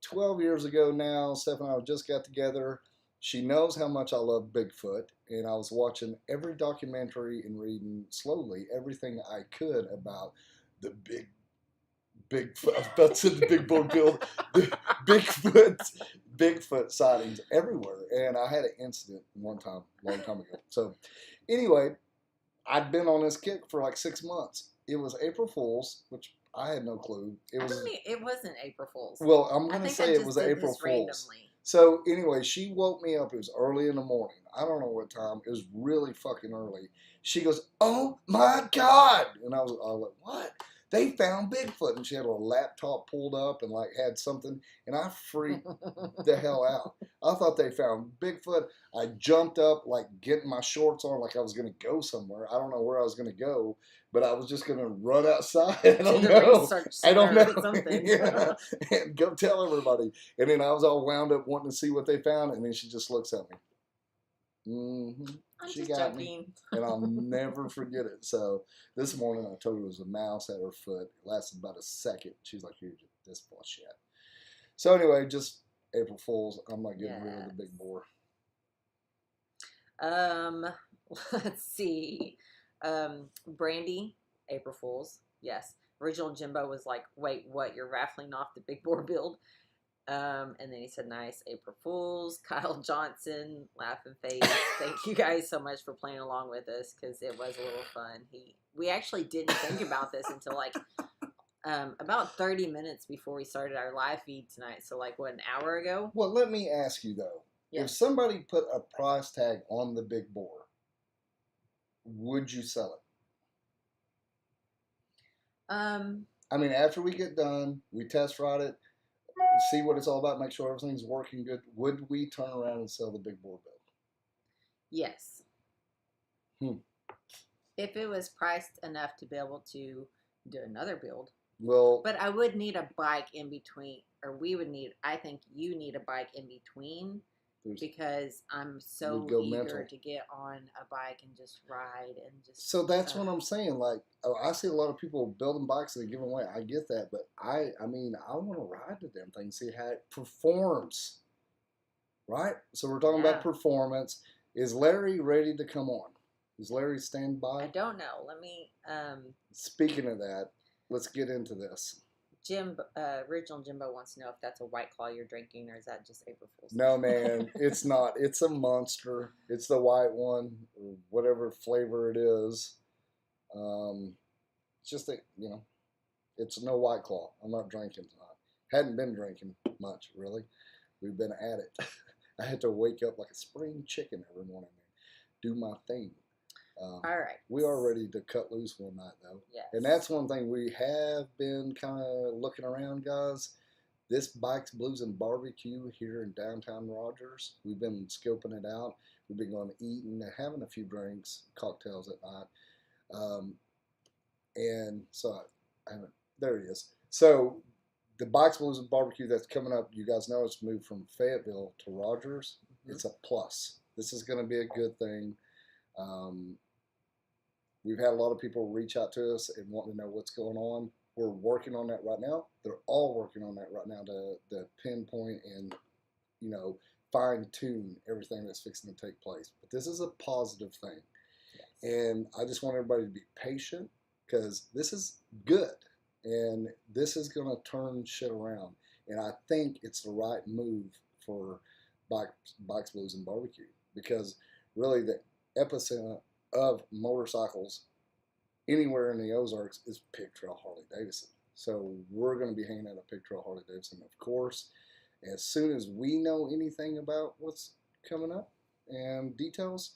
Speaker 3: 12 years ago now. Steph and I just got together. She knows how much I love Bigfoot, and I was watching every documentary and reading slowly everything I could about the Bigfoot. I was about to say the big board build. The Bigfoot sightings everywhere. And I had an incident one time, a long time ago. So anyway, I'd been on this kick for like 6 months. It was April Fool's, which I had no clue. It
Speaker 4: wasn't April Fool's.
Speaker 3: Well, I'm going to say it was April Fool's.
Speaker 4: Randomly.
Speaker 3: So anyway, she woke me up. It was early in the morning. I don't know what time. It was really fucking early. She goes, "Oh my God!" And I was like, "What?" They found Bigfoot, and she had a laptop pulled up and like had something, and I freaked the hell out. I thought they found Bigfoot. I jumped up, like getting my shorts on, like I was gonna go somewhere. I don't know where I was gonna go, but I was just gonna run outside. I don't know. Yeah. And go tell everybody. And then I was all wound up wanting to see what they found, and then she just looks at me. She got me, and I'll never forget it. So this morning I told her it was a mouse at her foot. It lasted about a second. She's like, "You're just this bullshit." So anyway, just April Fool's. I'm not getting rid of the big boar.
Speaker 4: Let's see. Brandy, April Fool's. Yes. Original Jimbo was like, "Wait, what? You're raffling off the big boar build?" And then he said, "Nice, April Fools." Kyle Johnson, laughing face. Thank you guys so much for playing along with us, because it was a little fun. We actually didn't think about this until like about 30 minutes before we started our live feed tonight. So like, what, an hour ago?
Speaker 3: Well, let me ask you though. Yeah. If somebody put a price tag on the big boar, would you sell it?
Speaker 4: I
Speaker 3: mean, after we get done, we test ride it, see what it's all about, make sure everything's working good. Would we turn around and sell the big bore build?
Speaker 4: Yes. If it was priced enough to be able to do another build.
Speaker 3: Well,
Speaker 4: but I would need a bike in between, or we would need. I think you need a bike in between because I'm so eager
Speaker 3: mental.
Speaker 4: to get on a bike and just ride and just.
Speaker 3: So that's what I'm saying. Like, I see a lot of people building bikes that they give away. I get that, but I mean, I want to ride the damn thing, see how it performs. Right. So we're talking about performance. Is Larry ready to come on? Is Larry stand by?
Speaker 4: I don't know. Let me.
Speaker 3: Speaking of that, let's get into this.
Speaker 4: Original Jimbo wants to know if that's a White Claw you're drinking, or is that just April Fool's?
Speaker 3: No, man, it's not. It's a Monster. It's the white one, or whatever flavor it is. It's just that, it's no White Claw. I'm not drinking tonight. Hadn't been drinking much, really. We've been at it. I had to wake up like a spring chicken every morning and do my thing.
Speaker 4: All right.
Speaker 3: We are ready to cut loose one night, though.
Speaker 4: Yes.
Speaker 3: And that's one thing we have been kind of looking around, guys. This Bikes, Blues, and Barbecue here in downtown Rogers. We've been scoping it out. We've been going to eat and having a few drinks, cocktails at night. And so I haven't, there it is. So the Bikes, Blues, and Barbecue that's coming up, you guys know it's moved from Fayetteville to Rogers. Mm-hmm. It's a plus. This is going to be a good thing. We've had a lot of people reach out to us and want to know what's going on. We're working on that right now. They're all working on that right now to pinpoint and, fine tune everything that's fixing to take place. But this is a positive thing. Yes. And I just want everybody to be patient because this is good and this is going to turn shit around. And I think it's the right move for Bikes, Blues, and Barbecue because really the epicenter of motorcycles anywhere in the Ozarks is Pig Trail Harley-Davidson. So we're going to be hanging out at Pig Trail Harley-Davidson, of course. As soon as we know anything about what's coming up and details,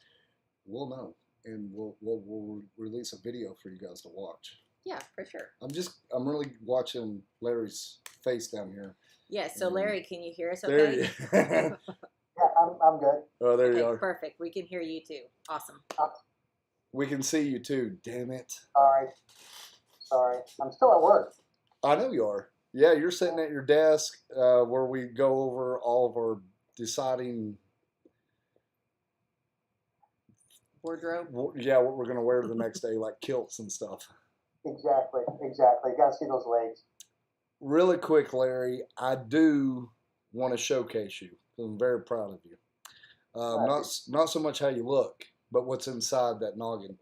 Speaker 3: we'll know. And we'll release a video for you guys to watch.
Speaker 4: Yeah, for sure.
Speaker 3: I'm really watching Larry's face down here.
Speaker 4: Yeah, so Larry, can you hear us okay?
Speaker 5: Yeah, I'm good.
Speaker 3: Oh, there you are.
Speaker 4: Perfect. We can hear you too. Awesome.
Speaker 3: We can see you too, damn it.
Speaker 5: Sorry. I'm still at work.
Speaker 3: I know you are. Yeah, you're sitting at your desk where we go over all of our deciding
Speaker 4: wardrobe.
Speaker 3: Yeah, what we're going to wear the next day, like kilts and stuff.
Speaker 5: Exactly. You got to see those legs.
Speaker 3: Really quick, Larry, I do want to showcase you. I'm very proud of you. Not so much how you look, but what's inside that noggin.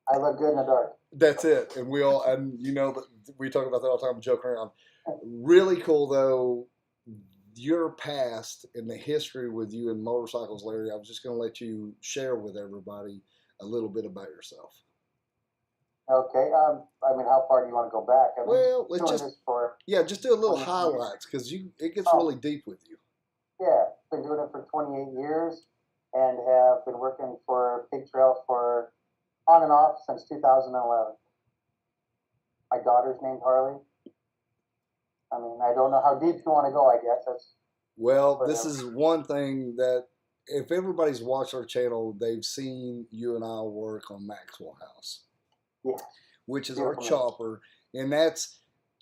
Speaker 5: I look good in the dark.
Speaker 3: That's it. And we talk about that all the time, joke around. Really cool, though, your past and the history with you and motorcycles, Larry. I was just going to let you share with everybody a little bit about yourself.
Speaker 5: Okay. How far do you want to go back?
Speaker 3: Let's just do a little highlights because it gets really deep with you.
Speaker 5: Yeah, been doing it for 28 years and have been working for Pig Trail for on and off since 2011. My daughter's named Harley. I don't know how deep you want to go, I guess.
Speaker 3: This is one thing that if everybody's watched our channel, they've seen you and I work on Maxwell House.
Speaker 5: Yeah.
Speaker 3: Which is our chopper. And that's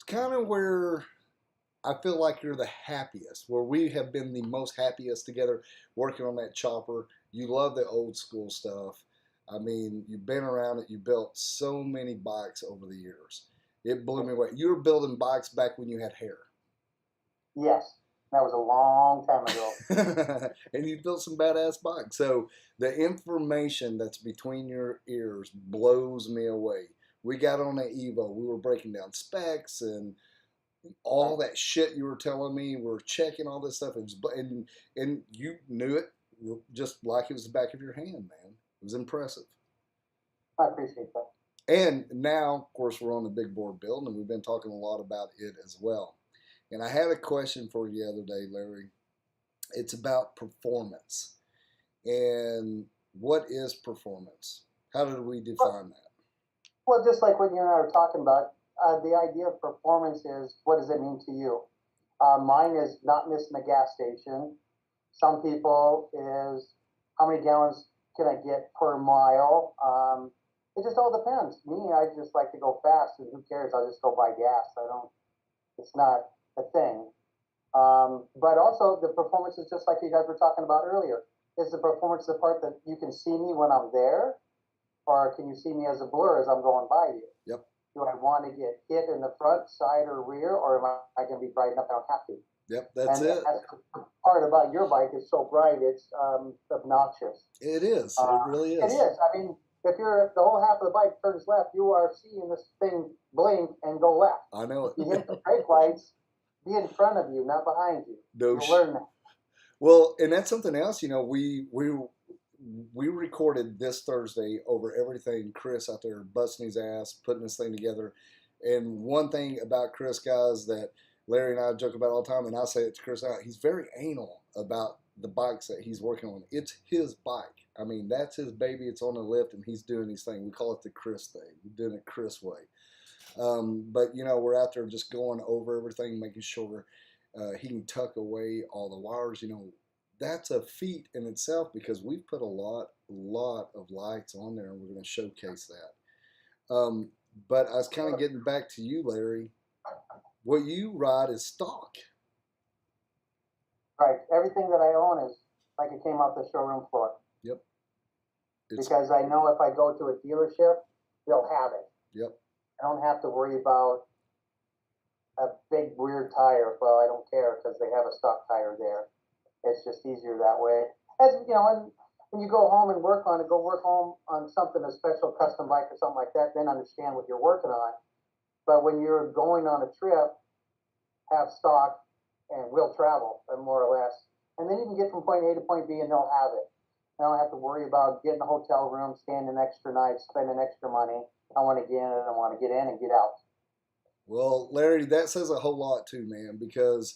Speaker 3: kind of where I feel like you're the happiest, where we have been the most happiest together working on that chopper. You love the old school stuff. You've been around it. You built so many bikes over the years. It blew me away. You were building bikes back when you had hair.
Speaker 5: Yes. That was a long time ago.
Speaker 3: And you built some badass bikes. So the information that's between your ears blows me away. We got on the Evo. We were breaking down specs and all that shit you were telling me. We're checking all this stuff. And you knew it just like it was the back of your hand, man. It was impressive.
Speaker 5: I appreciate that.
Speaker 3: And now, of course, we're on the big board build, and we've been talking a lot about it as well. And I had a question for you the other day, Larry. It's about performance. And what is performance? How do we define that?
Speaker 5: Well, just like what you and I were talking about, the idea of performance is, what does it mean to you? Mine is not missing a gas station. Some people is, how many gallons can I get per mile? It just all depends. Me, I just like to go fast, and who cares? I'll just go buy gas. It's not a thing. But also, the performance is just like you guys were talking about earlier. Is the performance the part that you can see me when I'm there? Or can you see me as a blur as I'm going by you?
Speaker 3: Yep.
Speaker 5: Do I want to get hit in the front, side, or rear, or am I going to be bright enough I don't have to?
Speaker 3: Yep, that's it.
Speaker 5: That's the part about your bike is so bright, it's obnoxious.
Speaker 3: It is. It really is.
Speaker 5: It is. I mean, if you're the whole half of the bike turns left, you are seeing this thing blink and go left.
Speaker 3: I know it.
Speaker 5: You hit the brake lights, be in front of you, not behind you.
Speaker 3: No
Speaker 5: You'll learn that.
Speaker 3: Well, and that's something else. You know, we recorded this Thursday over everything. Chris out there busting his ass, putting this thing together. And one thing about Chris, guys, that Larry and I joke about all the time, and I say it to Chris out, he's very anal about the bikes that he's working on. It's his bike. I mean, that's his baby. It's on the lift, and he's doing his thing. We call it the Chris thing. We're doing it Chris way. But, you know, we're out there just going over everything, making sure he can tuck away all the wires. You know, that's a feat in itself because we've put a lot of lights on there, and we're going to showcase that. But I was kind of getting back to you, Larry. What you ride is stock.
Speaker 5: Right. Everything that I own is like it came off the showroom floor.
Speaker 3: Yep.
Speaker 5: Because I know if I go to a dealership, they'll have it.
Speaker 3: Yep.
Speaker 5: I don't have to worry about a big weird tire. Well, I don't care because they have a stock tire there. It's just easier that way. As you know, and when you go home and work on it, go work home on something, a special custom bike or something like that, then understand what you're working on. But when you're going on a trip, have stock and will travel, more or less. And then you can get from point A to point B and they'll have it. I don't have to worry about getting a hotel room, staying an extra night, spending extra money. I want to get in and I want to get in and get out.
Speaker 3: Well, Larry, that says a whole lot too, man, because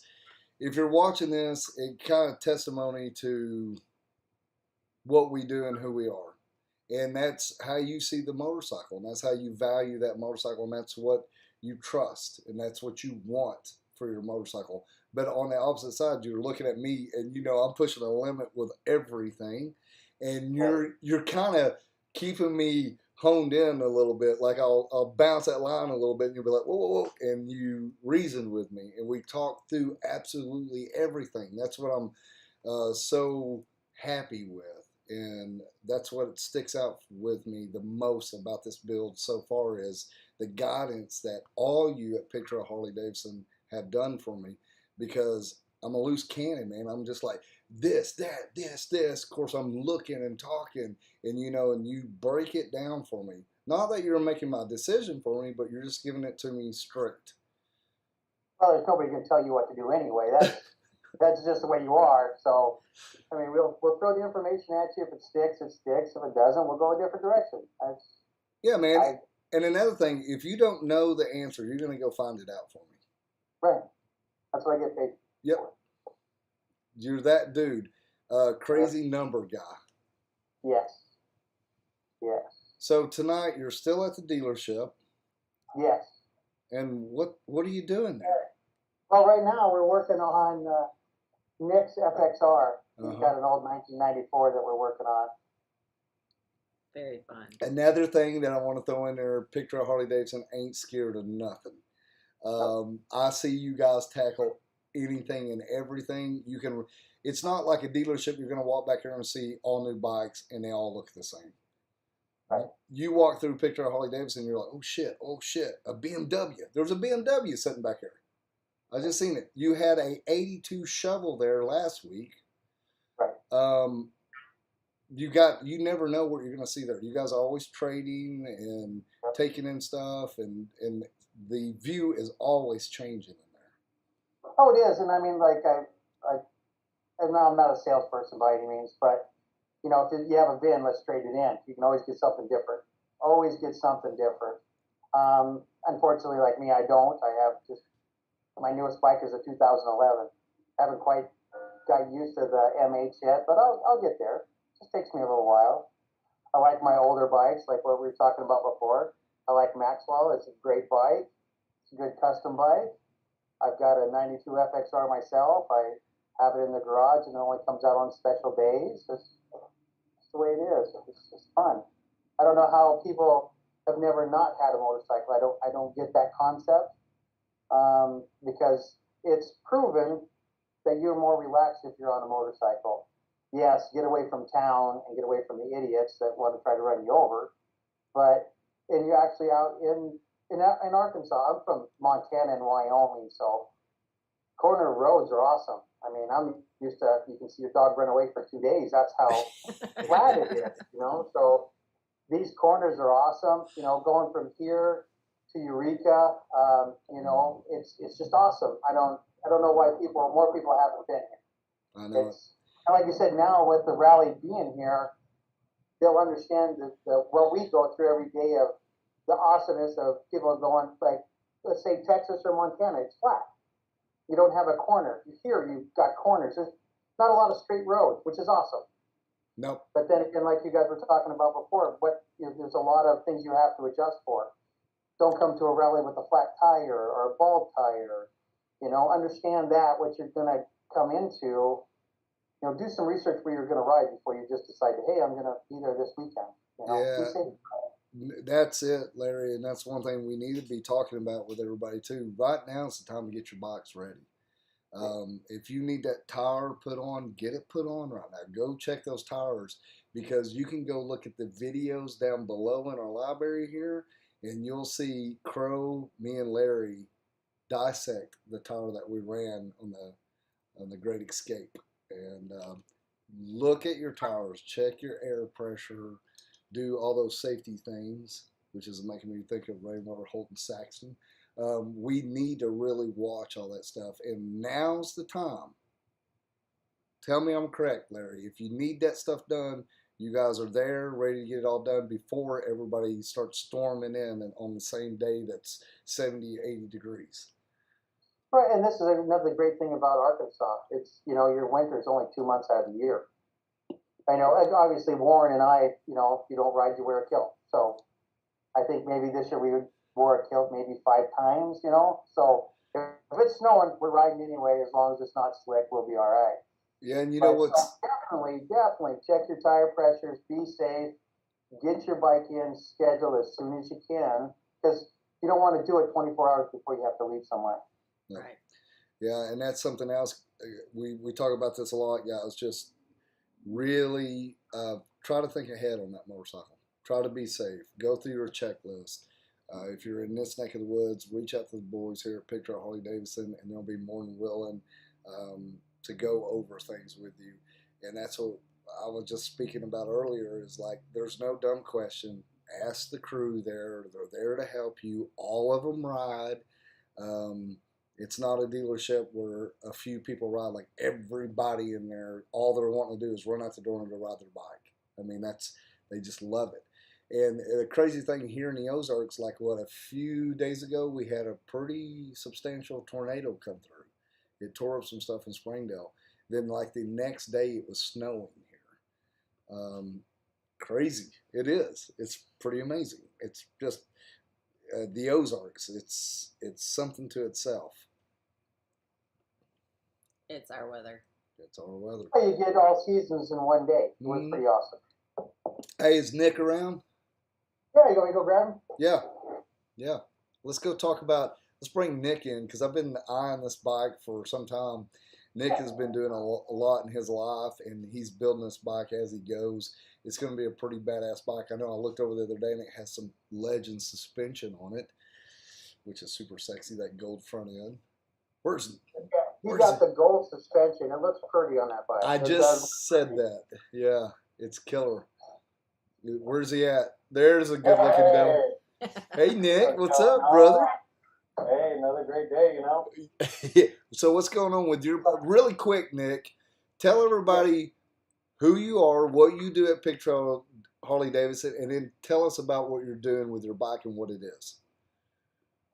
Speaker 3: if you're watching this, it kind of testimony to what we do and who we are. And that's how you see the motorcycle, and that's how you value that motorcycle, and that's what you trust, and that's what you want for your motorcycle. But on the opposite side, you're looking at me, and you know I'm pushing a limit with everything, and you're kind of keeping me honed in a little bit. Like I'll bounce that line a little bit, and you'll be like, whoa, whoa, whoa, and you reason with me, and we talk through absolutely everything. That's what I'm so happy with. And that's what sticks out with me the most about this build so far is the guidance that all you at Pig Trail Harley-Davidson have done for me, because I'm a loose cannon, man. I'm just like this, that, this. Of course, I'm looking and talking, and you know, and you break it down for me. Not that you're making my decision for me, but you're just giving it to me straight.
Speaker 5: Well, there's nobody can tell you what to do anyway. That's just the way you are. So, I mean, we'll throw the information at you. If it sticks, it sticks. If it doesn't, we'll go a different direction.
Speaker 3: Yeah, man. And another thing, if you don't know the answer, you're going to go find it out for me.
Speaker 5: Right. That's what I get paid.
Speaker 3: Yep. You're that dude. Crazy number guy.
Speaker 5: Yes. Yes.
Speaker 3: So tonight you're still at the dealership.
Speaker 5: Yes.
Speaker 3: And what are you doing there?
Speaker 5: Well, right now we're working on Nick's FXR. He's
Speaker 3: Uh-huh.
Speaker 5: got an old 1994 that we're working on.
Speaker 4: Very fun.
Speaker 3: Another thing that I want to throw in there, Pig Trail Harley-Davidson ain't scared of nothing. I see you guys tackle anything and everything. You can. It's not like a dealership. You're going to walk back here and see all new bikes and they all look the same.
Speaker 5: Right.
Speaker 3: You walk through Pig Trail Harley-Davidson, you're like, oh shit, a BMW. There's a BMW sitting back here. I just seen it. You had a 82 shovel there last week.
Speaker 5: Right.
Speaker 3: You never know what you're going to see there. You guys are always trading and taking in stuff, and the view is always changing in there.
Speaker 5: Oh, it is. And I mean, like, I'm not a salesperson by any means, but, you know, if you have a VIN, let's trade it in. You can always get something different. Always get something different. Unfortunately, like me, I don't. I have just, my newest bike is a 2011. Haven't quite got used to the MH yet, but I'll get there. It just takes me a little while. I like my older bikes, like what we were talking about before. I like Maxwell. It's a great bike. It's a good custom bike. I've got a 92 FXR myself. I have it in the garage and it only comes out on special days. It's the way it is. It's fun. I don't know how people have never not had a motorcycle. I don't get that concept, because it's proven that you're more relaxed if you're on a motorcycle. Yes, get away from town and get away from the idiots that want to try to run you over. But and you're actually out in Arkansas. I'm from Montana and Wyoming, so corner roads are awesome. I mean, I'm used to, you can see your dog run away for 2 days. That's how flat it is, you know. So these corners are awesome. You know, going from here to Eureka, you know, it's just awesome. I don't know why more people haven't been here.
Speaker 3: I know.
Speaker 5: It's, and like you said, now with the rally being here, they'll understand what we go through every day of the awesomeness of people going, like, let's say Texas or Montana, it's flat. You don't have a corner. Here, you've got corners. There's not a lot of straight roads, which is awesome.
Speaker 3: Nope.
Speaker 5: But then again, like you guys were talking about before, there's a lot of things you have to adjust for. Don't come to a rally with a flat tire or a bald tire. You know, understand that what you're going to come into. You know, do some research where you're going to ride before you just decide, hey, I'm going to be there this weekend. You know,
Speaker 3: Yeah.
Speaker 5: be safe.
Speaker 3: That's it, Larry, and that's one thing we need to be talking about with everybody too. Right now is the time to get your bikes ready. If you need that tire put on, get it put on right now. Go check those tires, because you can go look at the videos down below in our library here, and you'll see Crow, me, and Larry dissect the tire that we ran on the Great Escape. And look at your tires, check your air pressure, do all those safety things, which is making me think of Rainwater, Holt, and Saxton. We need to really watch all that stuff, and now's the time. Tell me I'm correct, Larry. If you need that stuff done, you guys are there, ready to get it all done before everybody starts storming in and on the same day that's 70, 80 degrees.
Speaker 5: Right, and this is another great thing about Arkansas. It's, you know, your winter's only 2 months out of the year. I know, obviously, Warren and I, you know, if you don't ride, you wear a kilt. So I think maybe this year we wore a kilt maybe 5 times, you know. So if it's snowing, we're riding anyway. As long as it's not slick, we'll be all right.
Speaker 3: Yeah, and you know what's...
Speaker 5: Definitely check your tire pressures, be safe, get your bike in, schedule as soon as you can, because you don't want to do it 24 hours before you have to leave somewhere.
Speaker 3: No.
Speaker 4: Right.
Speaker 3: Yeah, and that's something else. We talk about this a lot, guys. Just really try to think ahead on that motorcycle. Try to be safe. Go through your checklist. If you're in this neck of the woods, reach out to the boys here at Pig Trail Harley-Davidson, and they'll be more than willing to go over things with you. And that's what I was just speaking about earlier, is like, there's no dumb question. Ask the crew there. They're there to help you. All of them ride. It's not a dealership where a few people ride. Like, everybody in there, all they're wanting to do is run out the door and go ride their bike. I mean, they just love it. And the crazy thing here in the Ozarks, like, what, a few days ago, we had a pretty substantial tornado come through. It tore up some stuff in Springdale. Then, like, the next day, it was snowing here. Crazy. It is. It's pretty amazing. It's just the Ozarks. It's something to itself.
Speaker 4: It's our weather.
Speaker 3: It's our weather.
Speaker 5: You get all seasons in one day. It was pretty awesome.
Speaker 3: Hey, is Nick around?
Speaker 5: Yeah, you want me to go grab him?
Speaker 3: Yeah. Let's go talk about, let's bring Nick in, because I've been eyeing this bike for some time. Nick has been doing a lot in his life, and he's building this bike as he goes. It's going to be a pretty badass bike. I know I looked over the other day, and it has some Legend suspension on it, which is super sexy, that gold front end. Where's
Speaker 5: You got the gold suspension. It looks pretty on that bike.
Speaker 3: I just said that. Yeah, it's killer. Where's he at? There's a good-looking devil. Hey, Nick, what's up, brother?
Speaker 5: Hey, another great day, you know?
Speaker 3: So what's going on with your... Really quick, Nick, tell everybody who you are, what you do at Pig Trail Harley-Davidson, and then tell us about what you're doing with your bike and what it is.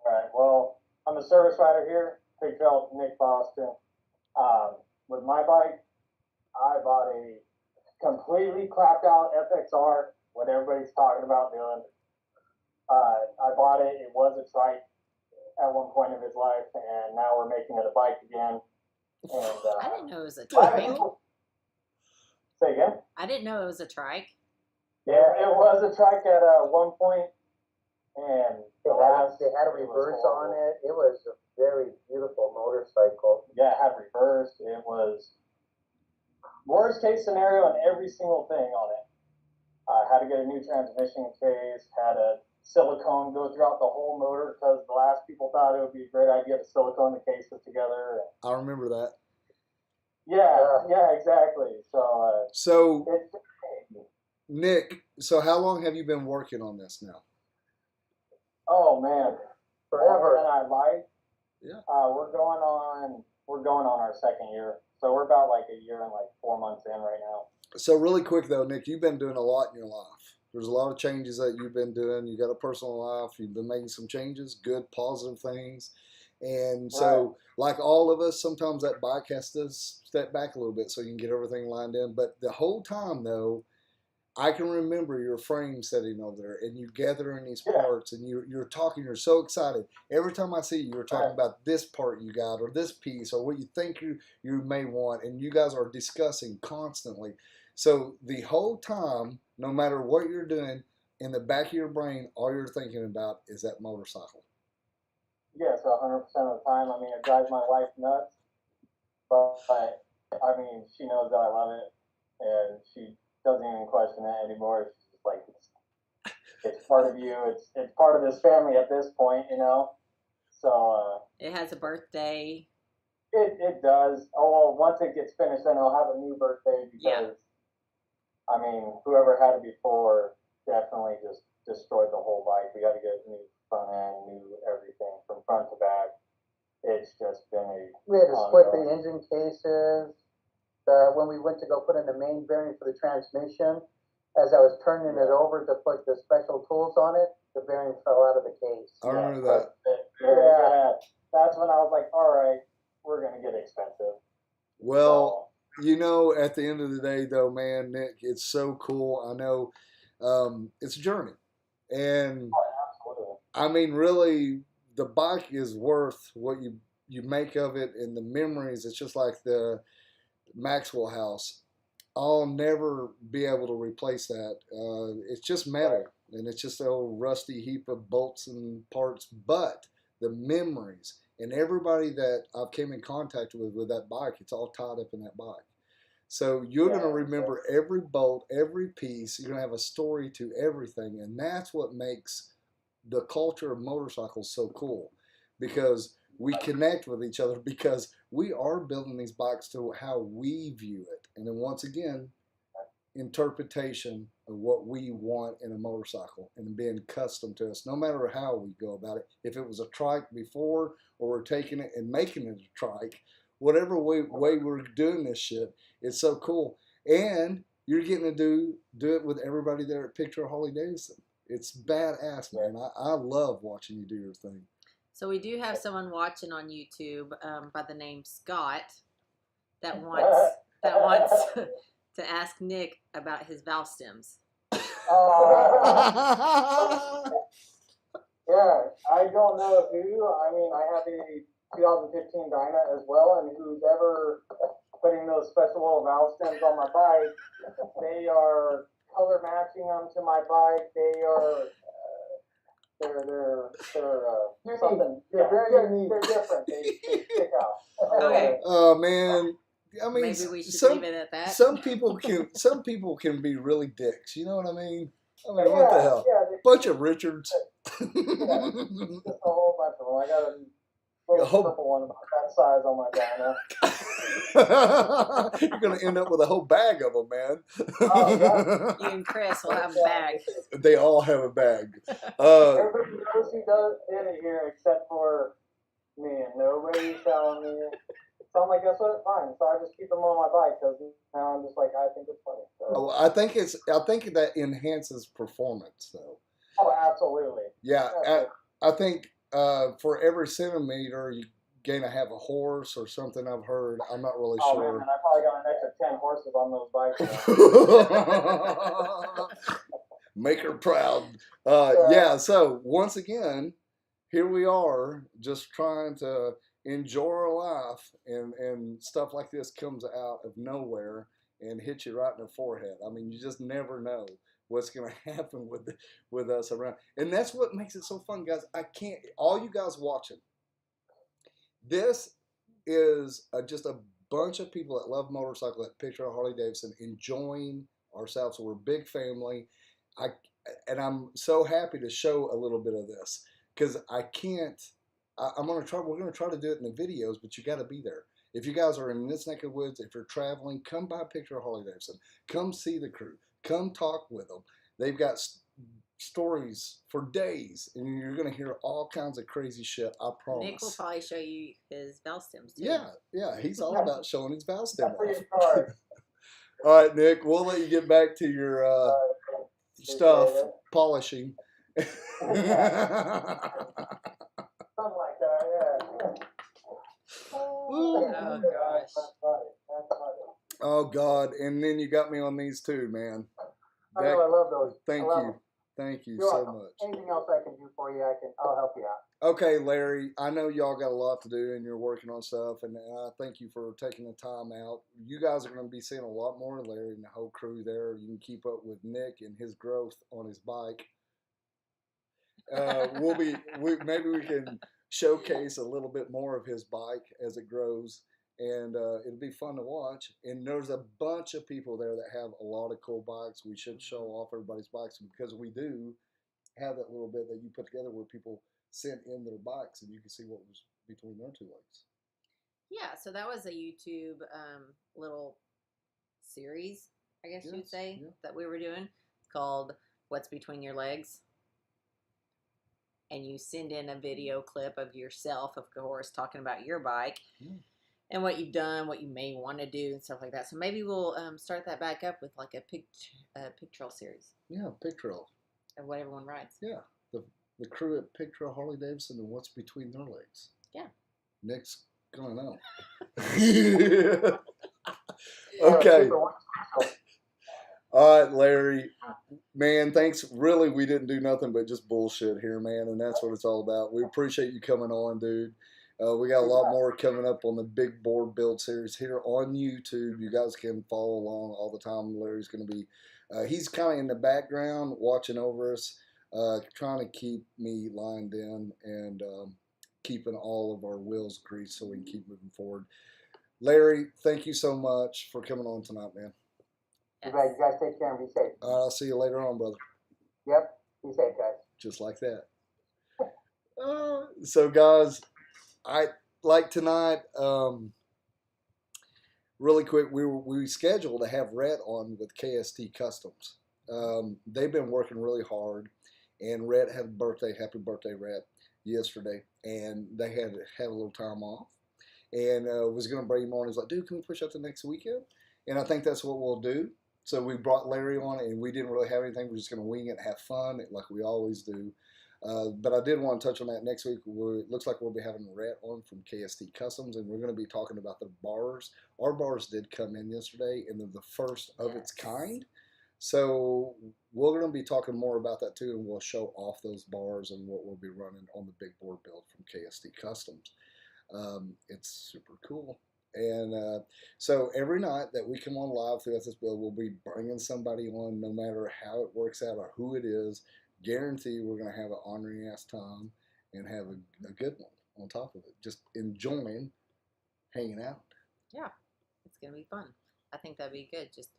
Speaker 5: All right, well, I'm a service rider here, Pig Trail, Nick Boston. With my bike, I bought a completely clapped out FXR what everybody's talking about doing. I bought it. It was a trike at one point of his life, and now we're making it a bike again. And
Speaker 4: I didn't know it was a
Speaker 5: a lot of
Speaker 4: trike.
Speaker 5: people- Say again?
Speaker 4: I didn't know it was a trike.
Speaker 5: Yeah, it was a trike at one point, and
Speaker 6: They had a
Speaker 5: it was
Speaker 6: reverse
Speaker 5: horrible.
Speaker 6: on it. It was a very beautiful motorcycle.
Speaker 5: Yeah, it had reverse. It was worst case scenario in every single thing on it. Had to get a new transmission case, had a silicone go throughout the whole motor because the last people thought it would be a great idea to silicone the cases together.
Speaker 3: I remember that.
Speaker 5: Yeah, exactly. So
Speaker 3: So,
Speaker 5: it's
Speaker 3: Nick, so how long have you been working on this now?
Speaker 5: oh man,
Speaker 6: Forever.
Speaker 5: And I lied.
Speaker 3: Yeah.
Speaker 5: We're going on our second year, so we're about like a year and like 4 months in right now.
Speaker 3: So really quick though, Nick, you've been doing a lot in your life. There's a lot of changes that you've been doing. You got a personal life. You've been making some changes, good, positive things. And so, like all of us, sometimes that bike has to step back a little bit so you can get everything lined in. But the whole time though, I can remember your frame sitting over there and you gathering these
Speaker 5: Yeah.
Speaker 3: parts and you're talking, you're so excited. Every time I see you, you're talking about this part you got or this piece or what you think you may want, and you guys are discussing constantly. So the whole time, no matter what you're doing, in the back of your brain, all you're thinking about is that motorcycle.
Speaker 5: Yes, 100% of the time. I mean, it drives my wife nuts, but I mean, she knows that I love it, and she doesn't even question it anymore. She's just like, it's part of you. It's part of this family at this point, you know. So
Speaker 4: It has a birthday.
Speaker 5: it does. Oh well, once it gets finished, then I'll have a new birthday because,
Speaker 4: Yeah.
Speaker 5: I mean, whoever had it before definitely just destroyed the whole bike. We got to get a new front end, new everything from front to back. It's just been a
Speaker 6: We had to split the
Speaker 5: ongoing-
Speaker 6: engine cases. When we went to go put in the main bearing for the transmission, as I was turning it over to put the special tools on it, the bearing fell out of the case.
Speaker 3: I remember that.
Speaker 5: Yeah, that's when I was like, all right, we're gonna get expensive.
Speaker 3: Well, you know, at the end of the day, though, man, Nick, it's so cool. I know it's a journey. And
Speaker 5: Absolutely.
Speaker 3: I mean, really, the bike is worth what you make of it and the memories. It's just like the Maxwell House. I'll never be able to replace that. It's just metal, and it's just an old rusty heap of bolts and parts. But the memories and everybody that I've came in contact with that bike, it's all tied up in that bike. So you're going to remember every bolt, every piece. You're going to have a story to everything, and that's what makes the culture of motorcycles so cool, because we connect with each other because we are building these bikes to how we view it. And then once again, interpretation of what we want in a motorcycle and being custom to us, no matter how we go about it. If it was a trike before, or we're taking it and making it a trike, whatever way we're doing this shit, it's so cool. And you're getting to do it with everybody there at Pig Trail Harley-Davidson. It's badass, man. I love watching you do your thing.
Speaker 4: So we do have someone watching on YouTube by the name Scott that wants to ask Nick about his valve stems.
Speaker 5: Yeah, I don't know who. I mean, I have a 2015 Dyna as well, and who's ever putting those special little valve stems on my bike, they are color matching them to my bike. They are, they're something.
Speaker 6: They're very unique.
Speaker 5: They're different. They stick out.
Speaker 4: Okay.
Speaker 3: Oh man, I mean,
Speaker 4: Maybe we should
Speaker 3: some
Speaker 4: leave it at that.
Speaker 3: some people can be really dicks. You know what I mean? I mean, what the hell?
Speaker 5: Yeah,
Speaker 3: Bunch of Richards.
Speaker 5: just a whole bunch of them. I got a little
Speaker 3: whole-
Speaker 5: purple one about that size on my Dyna.
Speaker 3: You're gonna end up with a whole bag of them, man.
Speaker 4: You and Chris will have a bag.
Speaker 3: They all have a bag.
Speaker 5: Everybody knows who did it here except for me, and nobody's telling me. So I'm like, guess what? Fine. So I just keep them on my bike because now I'm just like, I think it's funny. So,
Speaker 3: I think that enhances performance, though.
Speaker 5: oh, absolutely.
Speaker 3: Yeah, I think for every centimeter you gain a half a horse or something. I've heard. I'm not really
Speaker 5: Oh
Speaker 3: sure.
Speaker 5: man, and I probably got an extra 10 horses on those bikes.
Speaker 3: Make her proud. Yeah, so once again, here we are just trying to enjoy our life, and stuff like this comes out of nowhere and hits you right in the forehead. I mean, you just never know what's going to happen with us around. And that's what makes it so fun, guys. All you guys watching, this is just a bunch of people that love motorcycle at Pig Trail Harley-Davidson enjoying ourselves. So we're a big family. I'm so happy to show a little bit of this because we're going to try to do it in the videos, but you got to be there. If you guys are in this neck of the woods, if you're traveling, come by Pig Trail Harley-Davidson. Come see the crew. Come talk with them. They've got stories for days, and you're going to hear all kinds of crazy shit, I promise.
Speaker 4: Nick will probably show you his valve stems too.
Speaker 3: Yeah, he's all about showing his valve stem off. All right, Nick, we'll let you get back to your stuff, polishing.
Speaker 6: Something like that, yeah.
Speaker 4: Oh gosh.
Speaker 6: That's funny.
Speaker 3: Oh God! And then you got me on these too, man.
Speaker 6: I know, I love those.
Speaker 3: Thank you
Speaker 6: You're
Speaker 3: so
Speaker 6: welcome.
Speaker 3: much.
Speaker 6: Anything else I can do for you, I'll help you out.
Speaker 3: Okay, Larry, I know y'all got a lot to do and you're working on stuff, and I thank you for taking the time out. You guys are going to be seeing a lot more of Larry and the whole crew there. You can keep up with Nick and his growth on his bike. Maybe we can showcase a little bit more of his bike as it grows, and it'll be fun to watch. And there's a bunch of people there that have a lot of cool bikes. We should show off everybody's bikes because we do have that little bit that you put together where people sent in their bikes and you can see what was between their two legs.
Speaker 4: Yeah, so that was a YouTube little series, I guess you would say, that we were doing. It's called What's Between Your Legs. And you send in a video clip of yourself, of course, talking about your bike and what you've done, what you may want to do, and stuff like that. So maybe we'll start that back up with like a pig trail series.
Speaker 3: Yeah, Pig Trail.
Speaker 4: Of what everyone rides.
Speaker 3: Yeah, the crew at Pig Trail Harley-Davidson and what's between their legs.
Speaker 4: Yeah.
Speaker 3: Nick's gonna know. Okay. All right, Larry. Man, thanks. Really, we didn't do nothing but just bullshit here, man, and that's what it's all about. We appreciate you coming on, dude. We got a lot more coming up on the Big Board Build series here on YouTube. You guys can follow along all the time. Larry's going to be, he's kind of in the background watching over us, trying to keep me lined in and keeping all of our wheels greased so we can keep moving forward. Larry, thank you so much for coming on tonight, man.
Speaker 6: You guys take care and be safe.
Speaker 3: I'll see you later on, brother.
Speaker 6: Yep. Be safe, guys.
Speaker 3: Just like that. So, guys, I like tonight. Really quick, we scheduled to have Rhett on with KST Customs. They've been working really hard, and Rhett had a birthday. Happy birthday, Rhett! Yesterday, and they had to have a little time off, and was going to bring him on. He's like, "Dude, can we push up to next weekend?" And I think that's what we'll do. So we brought Larry on, and we didn't really have anything. We're just going to wing it and have fun like we always do. But I did want to touch on that next week. It looks like we'll be having Rhett on from KST Customs, and we're going to be talking about the bars. Our bars did come in yesterday, and they're the first of its kind. So we're going to be talking more about that too, and we'll show off those bars and what we'll be running on the Big Board Build from KST Customs. It's super cool. And so every night that we come on live throughout this build, we'll be bringing somebody on, no matter how it works out or who it is. Guarantee we're going to have an ornery ass time and have a good one on top of it. Just enjoying hanging out.
Speaker 4: Yeah, it's going to be fun. I think that'd be good. Just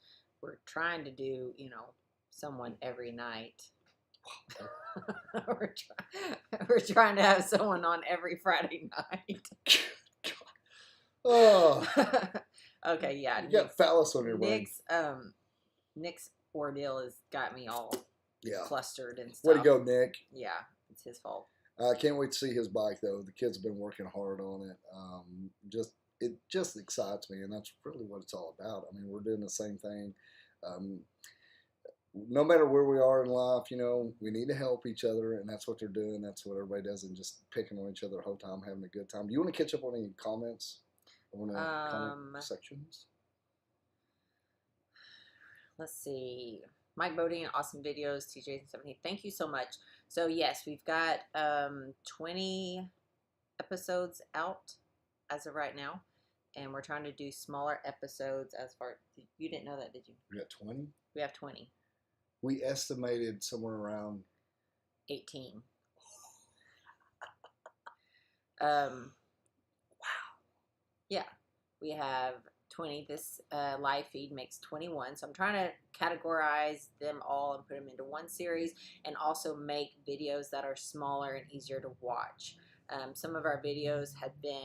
Speaker 4: we're trying to do, someone every night. we're trying to have someone on every Friday night.
Speaker 3: Oh,
Speaker 4: okay, yeah.
Speaker 3: You got phallus on your brain.
Speaker 4: Nick's ordeal has got me all clustered and stuff.
Speaker 3: Way to go, Nick.
Speaker 4: Yeah, it's his fault.
Speaker 3: I can't wait to see his bike, though. The kids have been working hard on it. It just excites me, and that's really what it's all about. I mean, we're doing the same thing. No matter where we are in life, we need to help each other, and that's what they're doing. That's what everybody does, and just picking on each other the whole time, having a good time. Do you want to catch up on any comments? On comment sections?
Speaker 4: Let's see. Mike Bodie and Awesome Videos, TJ17. Thank you so much. So yes, we've got 20 episodes out as of right now, and we're trying to do smaller episodes. As far, you didn't know that, did you?
Speaker 3: We got 20.
Speaker 4: We have 20.
Speaker 3: We estimated somewhere around
Speaker 4: 18. Wow. Yeah, we have 20. This live feed makes 21. So I'm trying to categorize them all and put them into one series, and also make videos that are smaller and easier to watch. Some of our videos have been,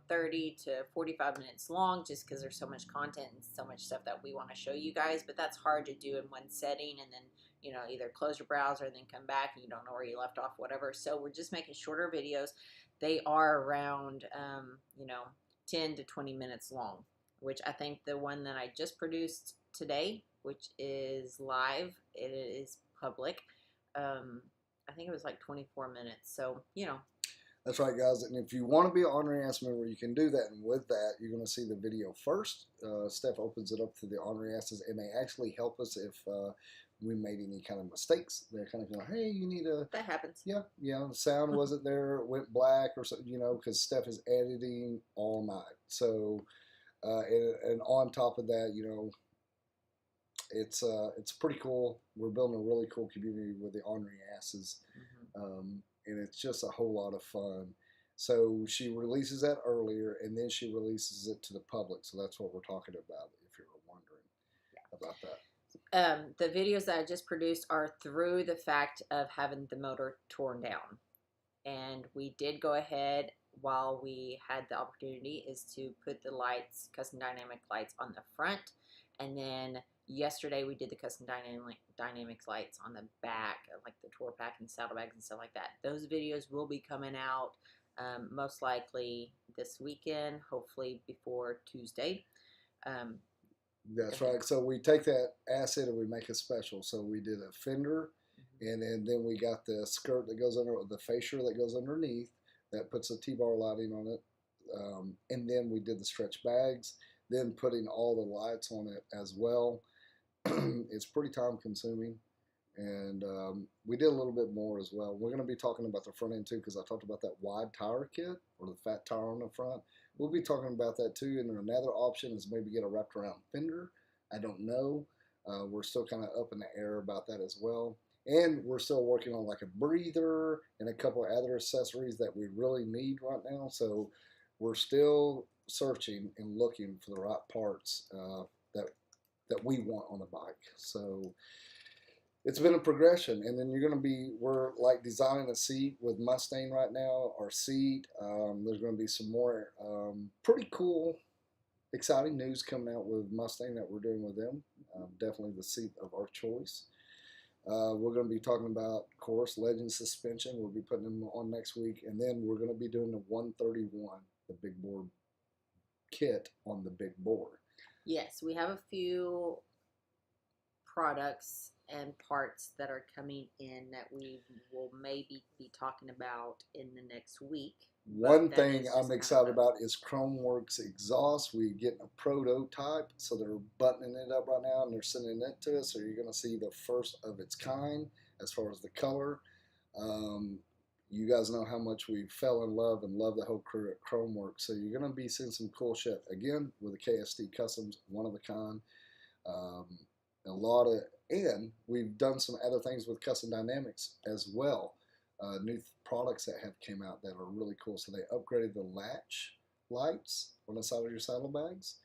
Speaker 4: 30 to 45 minutes long, just because there's so much content and so much stuff that we want to show you guys. But that's hard to do in one setting, and then either close your browser and then come back and you don't know where you left off, whatever. So we're just making shorter videos. They are around 10 to 20 minutes long, which I think the one that I just produced today, which is live, it is public. I think it was like 24 minutes. So
Speaker 3: That's right, guys. And if you want to be an Ornery Ass member, you can do that. And with that, you're going to see the video first. Steph opens it up to the Ornery Asses, and they actually help us if we made any kind of mistakes. They're kind of going, hey, you need a...
Speaker 4: that happens.
Speaker 3: Yeah, the sound wasn't there, it went black or something, because Steph is editing all night. So, and on top of that, it's pretty cool. We're building a really cool community with the Ornery Asses. And it's just a whole lot of fun. So she releases that earlier, and then she releases it to the public. So that's what we're talking about, if you're wondering about that.
Speaker 4: The videos that I just produced are through the fact of having the motor torn down. And we did go ahead, while we had the opportunity, is to put the lights, custom dynamic lights, on the front. And then yesterday we did the custom dynamics lights on the back, like the tour pack and saddlebags and stuff like that. Those videos will be coming out most likely this weekend, hopefully before Tuesday.
Speaker 3: That's right. So we take that asset and we make a special. So we did a fender, and then we got the skirt that goes under, the fascia that goes underneath, that puts a T-bar lighting on it. And then we did the stretch bags, then putting all the lights on it as well. It's pretty time consuming, and we did a little bit more as well. We're going to be talking about the front end too, because I talked about that wide tire kit, or the fat tire on the front. We'll be talking about that too. And then another option is maybe get a wrapped around fender. I don't know. We're still kind of up in the air about that as well. And we're still working on like a breather and a couple of other accessories that we really need right now. So we're still searching and looking for the right parts that we want on the bike. So it's been a progression. And then we're like designing a seat with Mustang right now, our seat. There's going to be some more pretty cool, exciting news coming out with Mustang that we're doing with them. Definitely the seat of our choice. We're going to be talking about, of course, Legend suspension. We'll be putting them on next week. And then we're going to be doing the 131, the big bore kit on the big bore.
Speaker 4: Yes, we have a few products and parts that are coming in that we will maybe be talking about in the next week.
Speaker 3: One thing I'm excited about is Chromeworks exhaust. We're getting a prototype, so they're buttoning it up right now and they're sending it to us. So you're going to see the first of its kind as far as the color. You guys know how much we fell in love and love the whole crew at Chromeworks. So you're going to be seeing some cool shit. Again, with the KST Customs, one of a kind. And we've done some other things with Custom Dynamics as well. New products that have came out that are really cool. So they upgraded the latch lights on the side of your saddlebags.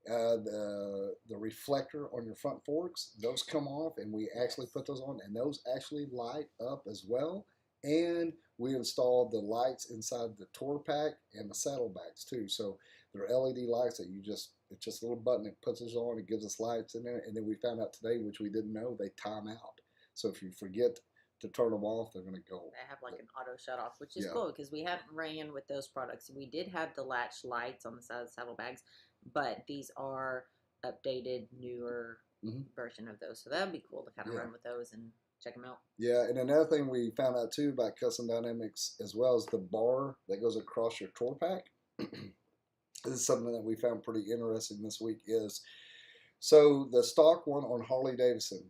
Speaker 3: The reflector on your front forks, those come off, and we actually put those on, and those actually light up as well. And we installed the lights inside the tour pack and the saddlebags too. So they're LED lights that it's just a little button that puts us on, it gives us lights in there. And then we found out today, which we didn't know, they time out. So if you forget to turn them off, they're going to go.
Speaker 4: They have like an auto shut off, which is cool because we haven't ran with those products. We did have the latch lights on the side of the saddlebags, but these are updated, newer version of those. So that would be cool to kind of run with those and check them out. Yeah,
Speaker 3: and another thing we found out too about Custom Dynamics as well is the bar that goes across your tour pack. This is something that we found pretty interesting this week. So the stock one on Harley-Davidson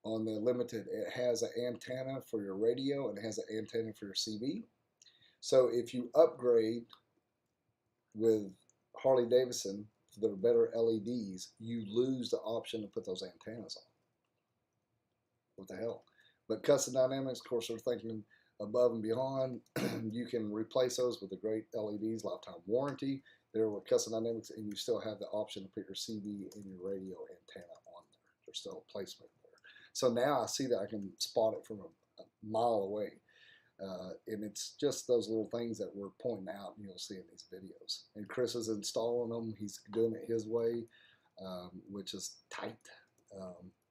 Speaker 3: on the limited, it has an antenna for your radio and it has an antenna for your CB. So if you upgrade with Harley-Davidson to the better LEDs, you lose the option to put those antennas on. What the hell? But Custom Dynamics, of course, are thinking above and beyond. You can replace those with the great LEDs, lifetime warranty. They're with Custom Dynamics, and you still have the option to put your CB and your radio antenna on there. There's still a placement there. So now I see that I can spot it from a mile away. And it's just those little things that we're pointing out and you'll see in these videos. And Chris is installing them. He's doing it his way, which is tight.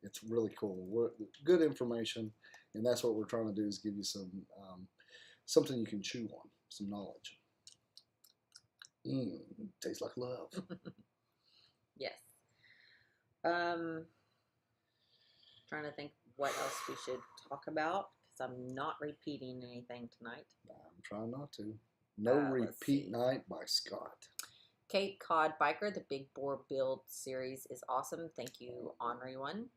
Speaker 3: It's really cool. Good information, and that's what we're trying to do, is give you some something you can chew on, some knowledge. Tastes like love.
Speaker 4: Yes. Trying to think what else we should talk about, because I'm not repeating anything tonight.
Speaker 3: I'm trying not to. No Repeat Night by Scott.
Speaker 4: Cape Cod Biker, the Big Bore Build series is awesome. Thank you, Ornery One.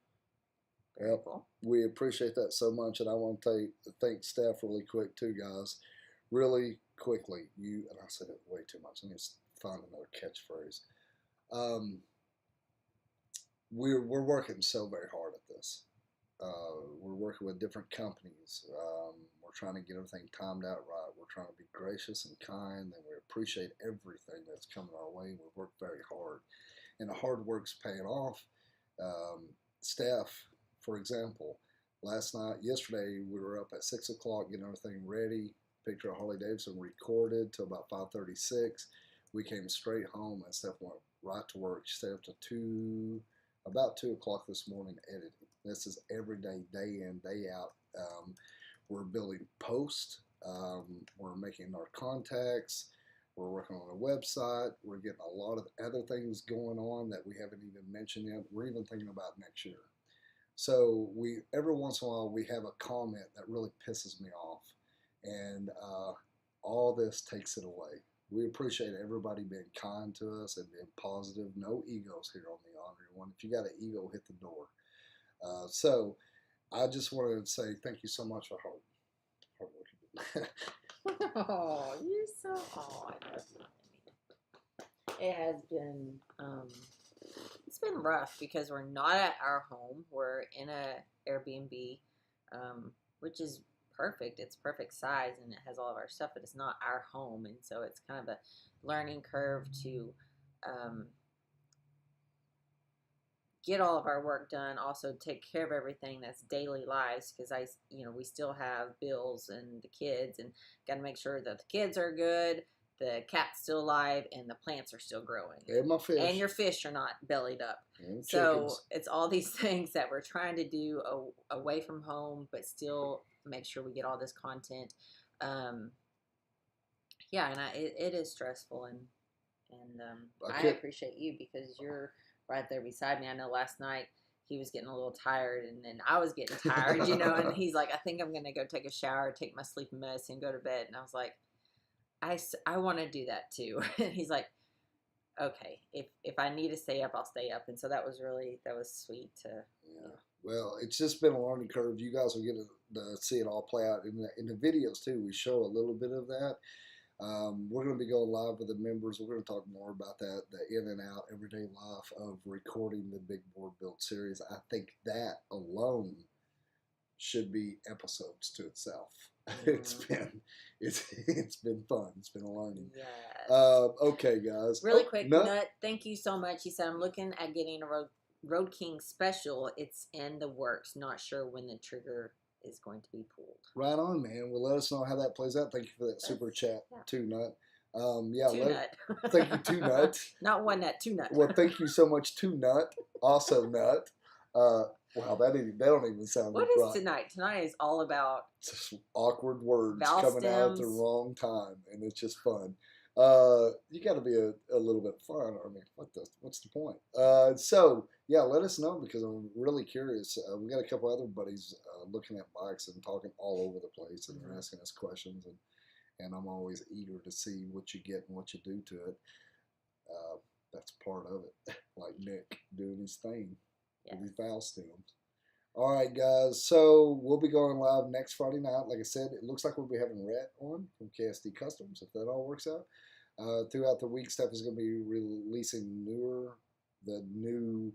Speaker 4: Very cool.
Speaker 3: We appreciate that so much, and I want to thank staff really quick too, guys. Really quickly, and I said it way too much. Let me find another catchphrase. We're working so very hard at this. We're working with different companies. We're trying to get everything timed out right. We're trying to be gracious and kind, and we appreciate everything that's coming our way. We work very hard, and the hard work's paying off. Staff, for example, yesterday we were up at 6 o'clock getting everything ready. Pig Trail Harley-Davidson recorded till about 5:36. We came straight home, and Steph went right to work. She stayed up to about 2 o'clock this morning editing. This is every day, day in, day out. We're building posts. We're making our contacts. We're working on a website. We're getting a lot of other things going on that we haven't even mentioned yet. We're even thinking about next year. So every once in a while we have a comment that really pisses me off, and all this takes it away. We appreciate everybody being kind to us and being positive. No egos here on the Ornery One. If you got an ego, hit the door. So I just wanted to say thank you so much for hard work.
Speaker 4: Oh, you're so I love you. It has been it's been rough because we're not at our home. We're in a Airbnb, which is perfect. It's perfect size and it has all of our stuff, but it's not our home, and so it's kind of a learning curve to get all of our work done, also take care of everything that's daily lives, because we still have bills and the kids, and got to make sure that the kids are good, the cat's still alive, and the plants are still growing.
Speaker 3: And my fish.
Speaker 4: And your fish are not bellied up.
Speaker 3: And
Speaker 4: so
Speaker 3: chickens.
Speaker 4: it's all these things that we're trying to do away from home, but still make sure we get all this content. Yeah, and it is stressful, and I appreciate you because you're right there beside me. I know last night he was getting a little tired, and then I was getting tired, and he's like, I think I'm going to go take a shower, take my sleeping medicine, and go to bed. And I was like, I want to do that too. And he's like, okay, if I need to stay up, I'll stay up. And so that was sweet to.
Speaker 3: Yeah. Well, it's just been a learning curve. You guys will get to see it all play out in the videos too. We show a little bit of that. We're going to be going live with the members. We're going to talk more about that, the in and out everyday life of recording the Big Board Build series. I think that alone should be episodes to itself. It's been fun. It's been a learning.
Speaker 4: Yes.
Speaker 3: Okay, guys.
Speaker 4: Really quick, Nut, thank you so much. He said, I'm looking at getting a Road King special. It's in the works. Not sure when the trigger is going to be pulled.
Speaker 3: Right on, man. Well, let us know how that plays out. Thank you for that super chat, too, Nut.
Speaker 4: Nut.
Speaker 3: Thank you, Two Nut.
Speaker 4: Not one Nut, Two Nut.
Speaker 3: Well, thank you so much, Two Nut. Also, Nut. Wow, that don't even sound
Speaker 4: What
Speaker 3: right.
Speaker 4: is tonight? Tonight is all about
Speaker 3: just awkward words
Speaker 4: vowel
Speaker 3: coming out at the
Speaker 4: stems.
Speaker 3: wrong time, and it's just fun. You got to be a little bit fun. I mean, what's the point? So yeah, let us know because I'm really curious. We got a couple other buddies looking at bikes and talking all over the place, and they're asking us questions, and I'm always eager to see what you get and what you do to it. That's part of it. Like Nick doing his thing with his vowel stems. All right, guys. So we'll be going live next Friday night. Like I said, it looks like we'll be having Rhett on from KSD Customs if that all works out. Throughout the week, Steph is going to be releasing the new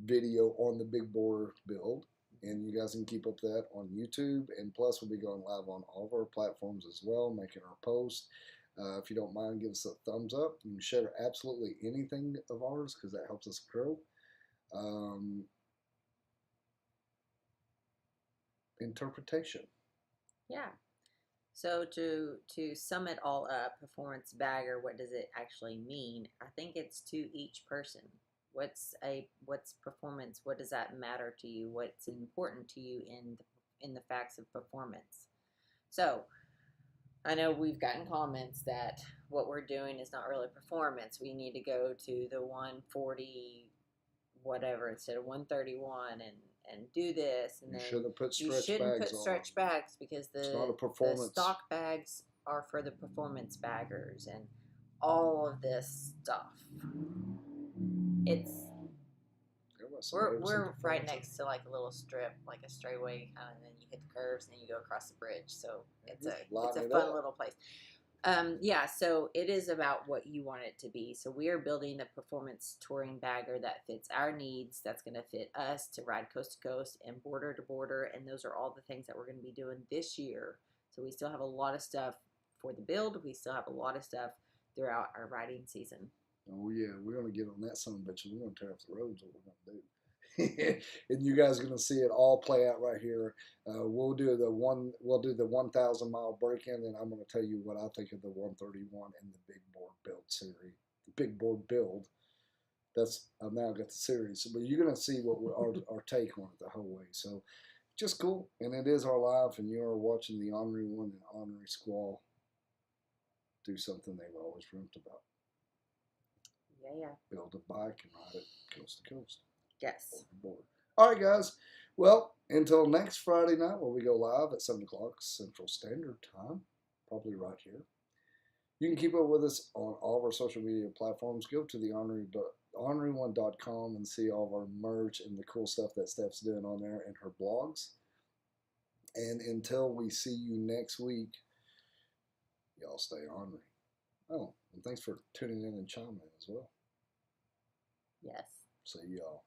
Speaker 3: video on the big bore build, and you guys can keep up that on YouTube. And plus, we'll be going live on all of our platforms as well, making our posts. If you don't mind, give us a thumbs up. You can share absolutely anything of ours because that helps us grow. Interpretation.
Speaker 4: Yeah. So to sum it all up, performance bagger, what does it actually mean? I think it's to each person. What's performance? What does that matter to you? What's important to you in the facts of performance? So I know we've gotten comments that what we're doing is not really performance. We need to go to the 140 whatever instead of 131 and do this, and
Speaker 3: You
Speaker 4: then
Speaker 3: shouldn't put
Speaker 4: you
Speaker 3: stretch
Speaker 4: shouldn't
Speaker 3: bags
Speaker 4: put
Speaker 3: on.
Speaker 4: stretch bags because
Speaker 3: It's not a
Speaker 4: the
Speaker 3: performance.
Speaker 4: stock bags are for the performance baggers and all of this stuff. It's we're right next to like a little strip, like a straightaway kind of, and then you hit the curves and then you go across the bridge. So it's a fun little place. Yeah, so it is about what you want it to be. So we are building the performance touring bagger that fits our needs, that's going to fit us to ride coast to coast and border to border, and those are all the things that we're going to be doing this year. So we still have a lot of stuff for the build. We still have a lot of stuff throughout our riding season.
Speaker 3: Oh yeah, we're going to get on that son of a bitch. We're going to tear up the roads. What we're going to do. And you guys are going to see it all play out right here. We'll do the 1,000 mile break in, and I'm going to tell you what I think of the 131 and the big board build series. The big board build. I've now got the series, but you're going to see what our take on it the whole way. So just cool, and it is our life, and you are watching the Ornery One and Ornery Squall do something they've always dreamt about.
Speaker 4: Yeah.
Speaker 3: Build a bike and ride it coast to coast.
Speaker 4: Yes.
Speaker 3: All right, guys. Well, until next Friday night when we go live at 7 o'clock Central Standard Time, probably right here. You can keep up with us on all of our social media platforms. Go to the orneryone.com and see all of our merch and the cool stuff that Steph's doing on there and her blogs. And until we see you next week, y'all stay ornery. Oh, and thanks for tuning in and chiming in as well.
Speaker 4: Yes.
Speaker 3: See y'all.